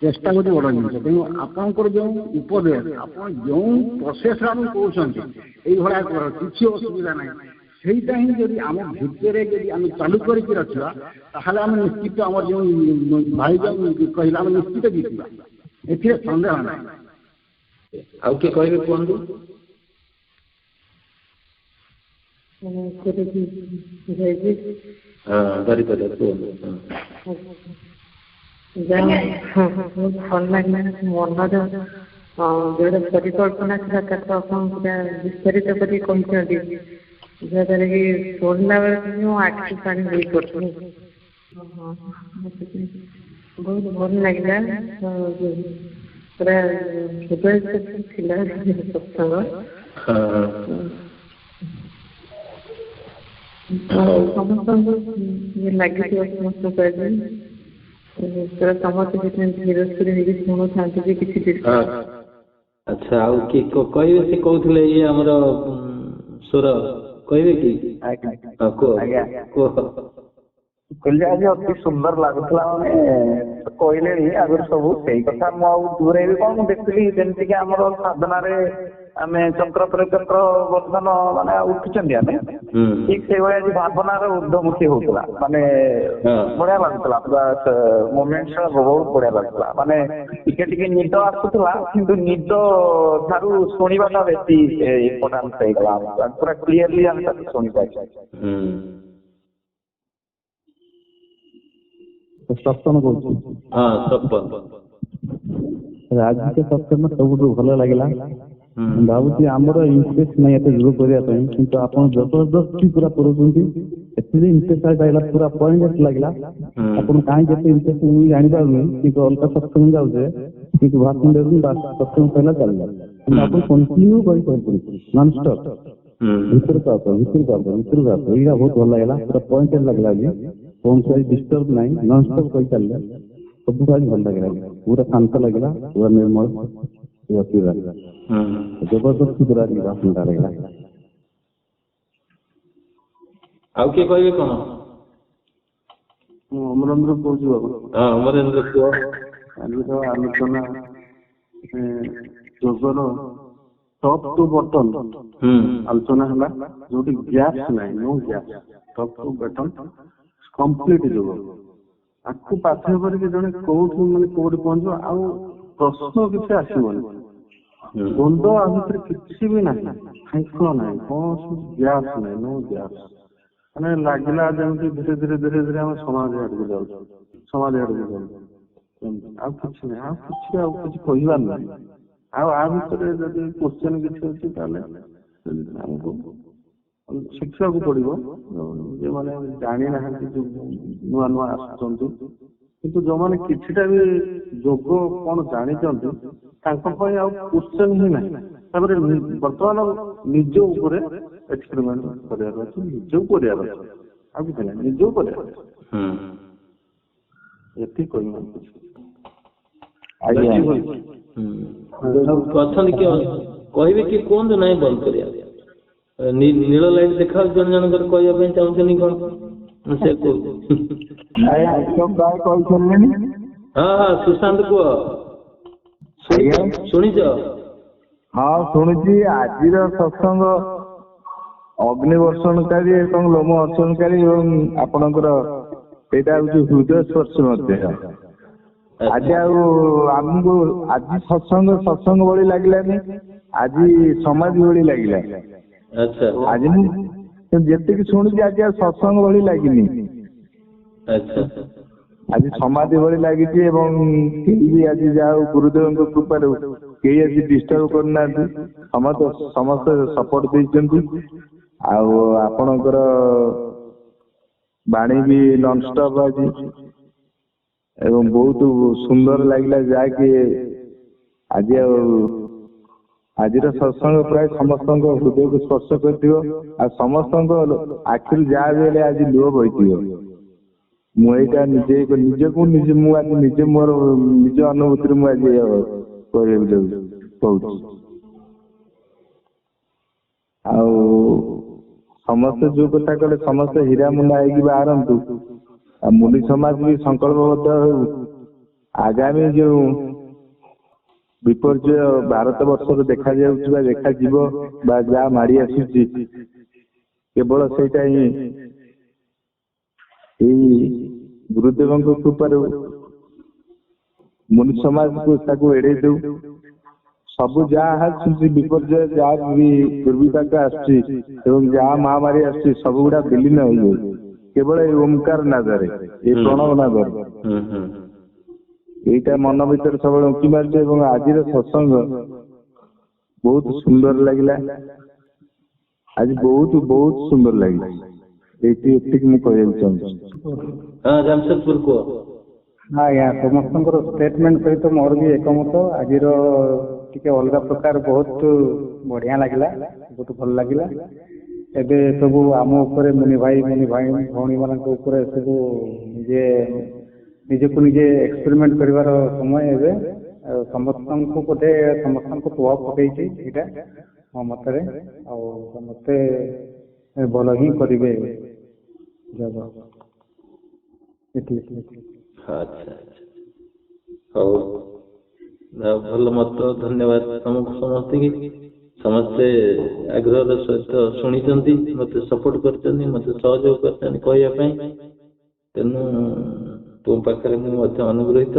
ଚେଷ୍ଟା ହଉଛି ବଡ଼ ଜିନିଷ। ତେଣୁ ଆପଣଙ୍କର ଯୋଉ ଉପଦେଶ, ଆପଣ ଯୋଉ ପ୍ରୋସେସରେ ଆମକୁ କହୁଛନ୍ତି ଏଇଭଳିଆ କର, କିଛି ଅସୁବିଧା ନାହିଁ, ସେଇଟା ହିଁ ଯଦି ଆମ ଭିତରେ ଯଦି ଆମେ ଚାଲୁ କରିକି ରଖିବା, ତାହେଲେ ଆମେ ନିଶ୍ଚିତ ଆମର ଯୋଉ ଭାଇ ଯୋଉ କହିଲେ ଆମେ ନିଶ୍ଚିତ ଜିତିବା, ଏଥିରେ ସନ୍ଦେହ ନାହିଁ। ଆଉ କିଏ କହିବେ କୁହନ୍ତୁ? ଭଲ ଲାଗିଲା। ମନର ଯୋଉଟା ପରିକଳ୍ପନା ଥିଲା ତାକୁ ଆପଣ ପୁରା ବିସ୍ତାରିତ କରି କହିଛନ୍ତି, ଯାହାଦ୍ୱାରା କି ଶୁଣିଲା ବେଳେ ମୁଁ ଆଖି ପାଣି ଦେଇ ପଡ଼ୁଛି। ବହୁତ ଭଲ ଲାଗିଲା। ପୁରା ହୃଦୟ ଥିଲା ସତ୍ସଙ୍ଗ। ସମସ୍ତଙ୍କୁ ଲାଗିଥିବ, ସମସ୍ତଙ୍କୁ ଆଜି ସମସ୍ତେ ଧୀର ସ୍ଥିର ହେଇକି ଶୁଣୁଥାନ୍ତି ଯେ କିଛି। ଆଚ୍ଛା, ଆଉ କିଏ କହିବେ? ସେ କହୁଥିଲେ ଇଏ ଆମର ସୁର କହିବେ କି? କହିଲେ ଆଜି ଅତି ସୁନ୍ଦର ଲାଗୁଥିଲା। ମାନେ କହିଲେଣି ଆଗରୁ ସବୁ, ସେଇ କଥା ମୁଁ ଆଉ ଦୂରେଇବି କଣ। ମୁଁ ଦେଖିଲି ଯେମିତିକି ଆମର ସାଧନାରେ ଆମେ ଚକ୍ର ପରେ ଚକ୍ର ବର୍ତ୍ତମାନ ମାନେ ଉଠୁଛନ୍ତି ଆମେ, ଠିକ ସେଇଭଳିଆ ଆଜି ଭାବନାର ଊର୍ଦ୍ଧ୍ୱମୁଖୀ ହଉଥିଲା। ମାନେ ବଢିଆ ଲାଗୁଥିଲା, ପୁରା ମୋମେଣ୍ଟସ ବହୁତ ବଢିଆ ଲାଗୁଥିଲା। ମାନେ ଟିକେ ଟିକେ ନିଦ ଆସୁଥିଲା, କିନ୍ତୁ ନିଦ ଠାରୁ ଶୁଣିବାଟା ବେଶୀ ଇମ୍ପୋର୍ଟାନ୍ସ ହେଇଗଲା। ପୁରା କ୍ଲିୟରଲି ଆମେ ତାକୁ ଶୁଣିପାରିଛୁ। ସପ୍ତମ କରୁଛି। ଆଜି ସପ୍ତମ ସବୁଠୁ ଭଲ ଲାଗିଲା। ଭାବୁଛି ଆମର ଇଣ୍ଟରେଷ୍ଟ ନାହିଁ ଏତେ ଯୋଗ କରିବା ପାଇଁ, କିନ୍ତୁ ଆପଣ ଜବରଦସ୍ତି ପୁରା କରୁଛନ୍ତି। ଏଥିରେ ଇଣ୍ଟରେଷ୍ଟ ଲାଗିଲା, ପୁରା ପଏଣ୍ଟ ଲାଗିଲା। ଆପଣ କାହିଁକି ଏତେ ଇଣ୍ଟରେଷ୍ଟ ମୁଁ ଜାଣିପାରୁନି, କିନ୍ତୁ ଅଲଗା ସପ୍ତମ ଯାଉଛେ, କିନ୍ତୁ ଭାଷଣ ଦେଉଛି ସପ୍ତମ କହିଲା ଚାଲିଲା, କିନ୍ତୁ ଆପଣ କଣ୍ଟିନ୍ୟୁ କରିପାରୁଛନ୍ତି ନନଷ୍ଟପ୍। ଭିତରକୁ ଆସ, ଏଇଟା ବହୁତ ଭଲ ଲାଗିଲା। ପୁରା ପଏଣ୍ଟ ଲାଗିଲା ଆଜି, କୌଣସି ଡିଷ୍ଟର୍ବ ନାହିଁ, ନନଷ୍ଟପ୍ କହି ଚାଲିଲେ। ସବୁଠୁ ଆଜି ଭଲ ଲାଗିଲା, ପୁରା ଶାନ୍ତ ଲାଗିଲା, ପୁରା ନିର୍ମଳ, ଜବରଦସ୍ତି ପୁରା ଭାଷଣଟା ଲାଗିଲା। ଆଉ କିଏ କହିବେ କଣ? ମୁଁ ଅମରେନ୍ଦ୍ର କହୁଛି ବାବୁ। ଅମରେନ୍ଦ୍ର କୁହ। ଆଜିର ଆଲୋଚନା ଯୋଗର ଟପ୍ ଟୁ ବଟନ୍ ଆଲୋଚନା ହେଲା, ଯୋଉଠି ଗ୍ୟାସ୍ ନାହିଁ, no gas, top to button complete ଯୋଗ। ଆକୁ ପାଥ୍ୟ କରିକି ଜଣେ କୋଉଠି ମାନେ କୋଉଠି ପହଞ୍ଚିବ, ଆଉ ପ୍ରଶ୍ନ କିଛି ଆସିବନି। ଦ୍ୱନ୍ଦ ଆ ଭିତରେ କିଛି ବି ନାହିଁ, ଶୃଙ୍ଖଳ ନାହିଁ, କୌଣସି ଗ୍ୟାସ୍ ନାହିଁ, ନୋ ଗ୍ୟାସ୍। ମାନେ ଲାଗିଲା ଯେମିତି ଧୀରେ ଧୀରେ ଧୀରେ ଧୀରେ ଆମେ ସମାଧି ଆଡକୁ ଯାଉଛୁ, ସମାଧି ଆଡକୁ ଯାଉଛୁ। ଆଉ କିଛି ନାହିଁ, ଆଉ କିଛି କହିବାର ନାହିଁ। ଆଉ ଆ ଭିତରେ ଯଦି କ୍ୱେଶ୍ଚନ କିଛି ଅଛି ତାହେଲେ ଆମକୁ ଶିଖିବାକୁ ପଡିବ ଯେଉଁମାନେ ଜାଣିନାହାନ୍ତି, ଯୋଉ ନୂଆ ନୂଆ ଆସୁଛନ୍ତି। କିନ୍ତୁ ଯୋଉମାନେ କିଛିଟା ବି ଯୋଗ କଣ ଜାଣିଛନ୍ତି ତାଙ୍କ ପାଇଁ ଆଉ କ୍ୱେଶ୍ଚନ ହିଁ ନାହିଁ। ତାପରେ ବର୍ତ୍ତମାନ ନିଜ ଉପରେ ଏକ୍ସପେରିମେଣ୍ଟ କରିବାର ଅଛି, ନିଜକୁ କରିବାର ଅଛି, ଆଉ କିଛି ନାହିଁ, ନିଜକୁ କରିବାର ଅଛି। ଏତିକି କହିବା। ଅଛନ୍ତି କିଏ କହିବେ କି କୁହନ୍ତୁ ନାହିଁ ବନ୍ଦ କରିବା। ନୀଳ ଲାଇଟ୍ ଦେଖାଉଛି ଜଣେ ଜଣଙ୍କର କହିବା ପାଇଁ ଚାହୁଁଛନ୍ତି କଣ ସେ କହୁଛି। ପ୍ରାୟ କହିସାରିଲେଣି। ହଁ ହଁ ସୁଶାନ୍ତ କୁହ, ଶୁଣିଛ? ହଁ ଶୁଣୁଛି। ଆଜିର ସତ୍ସଙ୍ଗ ଅଗ୍ନି ବର୍ଷଣକାରୀ ଏବଂ ଲୋମ ବର୍ଷଣକାରୀ ଏବଂ ଆପଣଙ୍କର ସେଇଟା ହଉଛି ହୃଦୟ ସ୍ପର୍ଶ ମଧ୍ୟ। ଆଜି ଆଉ ଆମକୁ ଆଜି ସତ୍ସଙ୍ଗ ଭଳି ଲାଗିଲାନି, ଆଜି ସମାଧି ଭଳି ଲାଗିଲା। ଆଜି ମୁଁ ଯେତିକି ଶୁଣିଛି ଆଜି ଆଉ ସତ୍ସଙ୍ଗ ଭଳି ଲାଗିନି, ଆଜି ସମାଧି ଭଳି ଲାଗିଛି। ଏବଂ କେହି ବି ଆଜି ଯାହା ହଉ ଗୁରୁଦେବଙ୍କ କୃପାରୁ କେହି ଆଜି ଡିଷ୍ଟର୍ବ କରୁନାହାନ୍ତି, ସମସ୍ତେ ସପୋର୍ଟ ଦେଇଛନ୍ତି। ଆଉ ଆପଣଙ୍କର ବାଣୀ ବି ନନଷ୍ଟପ୍ ଆଜି ଏବଂ ବହୁତ ସୁନ୍ଦର ଲାଗିଲା, ଯାହାକି ଆଜି ଆଉ ଆଜିର ସତ୍ସଙ୍ଗ ପ୍ରାୟ ସମସ୍ତଙ୍କ ହୃଦୟକୁ ସ୍ପର୍ଶ କରିଥିବ ଆଉ ସମସ୍ତଙ୍କ ଆଖିରୁ ଯାହା ବି ହେଲେ ଆଜି ଲୁହ ବହିଥିବ। ମୁଁ ଏଇଟା ନିଜକୁ ମୁଁ ଆଜି ନିଜେ ମୋର ନିଜ ଅନୁଭୂତିରେ ମୁଁ ଆଜି କହିବାକୁ କହୁଛି। ଆଉ ସମସ୍ତେ ଯୋଉ କଥା କଲେ ସମସ୍ତେ ହୀରା ମୁଣ୍ଡା ହେଇକି ବାହାରନ୍ତୁ, ଆଉ ମୁନି ସମାଜ ବି ସଂକଳ୍ପବଦ୍ଧ ହେଉ। ଆଗାମୀ ଯୋଉ ବିପର୍ଯ୍ୟୟ ଭାରତ ବର୍ଷରେ ଦେଖାଯାଉଛି ବା ଦେଖାଯିବ ବା ଯାହା ମାଡି ଆସୁଛି, କେବଳ ସେଇଟା ହିଁ ଏଇ ଗୁରୁଦେବଙ୍କ କୃପାରୁ ମୁନି ସମାଜକୁ ତାକୁ ଏଡେଇ ଦଉ। ସବୁ ଯାହା ଆସୁଛି ବିପର୍ଯ୍ୟୟ, ଯାହା ବି ଦୁର୍ବିପାକ ଆସୁଛି ଏବଂ ଯାହା ମହାମାରୀ ଆସୁଛି, ସବୁଗୁଡା ବିଲୀନ ହେଇଯାଉ କେବଳ ଏଇ ଓମକାର ନାଦରେ, ଏଇ ପ୍ରଣବ ନାଦରେ। ଏଇଟା ମନ ଭିତରେ ସବୁବେଳେ ଉଙ୍କି ମାରୁଛି। ଏବଂ ଆଜିର ସତ୍ସଙ୍ଗ ବହୁତ ସୁନ୍ଦର ଲାଗିଲା, ଆଜି ବହୁତ ବହୁତ ସୁନ୍ଦର ଲାଗିଲା। ଏତିକି ମୁଁ କହିବାକୁ ଚାହୁଁଛି। ଜାମଶେଦପୁର କୁହ। ଆଜ୍ଞା, ସମସ୍ତଙ୍କର ଷ୍ଟେଟମେଣ୍ଟ ସହିତ ମୋର ବି ଏକମତ। ଆଜିର ଟିକେ ଅଲଗା ପ୍ରକାର ବହୁତ ବଢିଆ ଲାଗିଲା, ବହୁତ ଭଲ ଲାଗିଲା। ଏବେ ସବୁ ଆମ ଉପରେ ମୁନି ଭାଇ ଭଉଣୀ ମାନଙ୍କ ଉପରେ ସବୁ ନିଜକୁ ନିଜେ ଏକ୍ସପେରିମେଣ୍ଟ କରିବାର ସମୟ ଏବେ। ଆଉ ସମସ୍ତଙ୍କୁ ବୋଧେ ସମସ୍ତଙ୍କୁ ପ୍ରଭାବ ପକେଇଛି ଏଇଟା ମୋ ମତରେ। ଆଉ ସମସ୍ତେ ଭଲ ହିଁ କରିବେ ଯୋଗ। ଆଚ୍ଛା, ହଉ, ଭଲ ମତ, ଧନ୍ୟବାଦ ତମକୁ ସମସ୍ତଙ୍କୁ। ସମସ୍ତେ ଆଗ୍ରହର ସହିତ ଶୁଣିଛନ୍ତି, ମତେ ସପୋର୍ଟ କରିଛନ୍ତି, ମତେ ସହଯୋଗ କରିଛନ୍ତି କହିବା ପାଇଁ। ତେଣୁ ତୁମ ପାଖରେ ମୁଁ ମଧ୍ୟ ଅନୁଗୃହୀତ।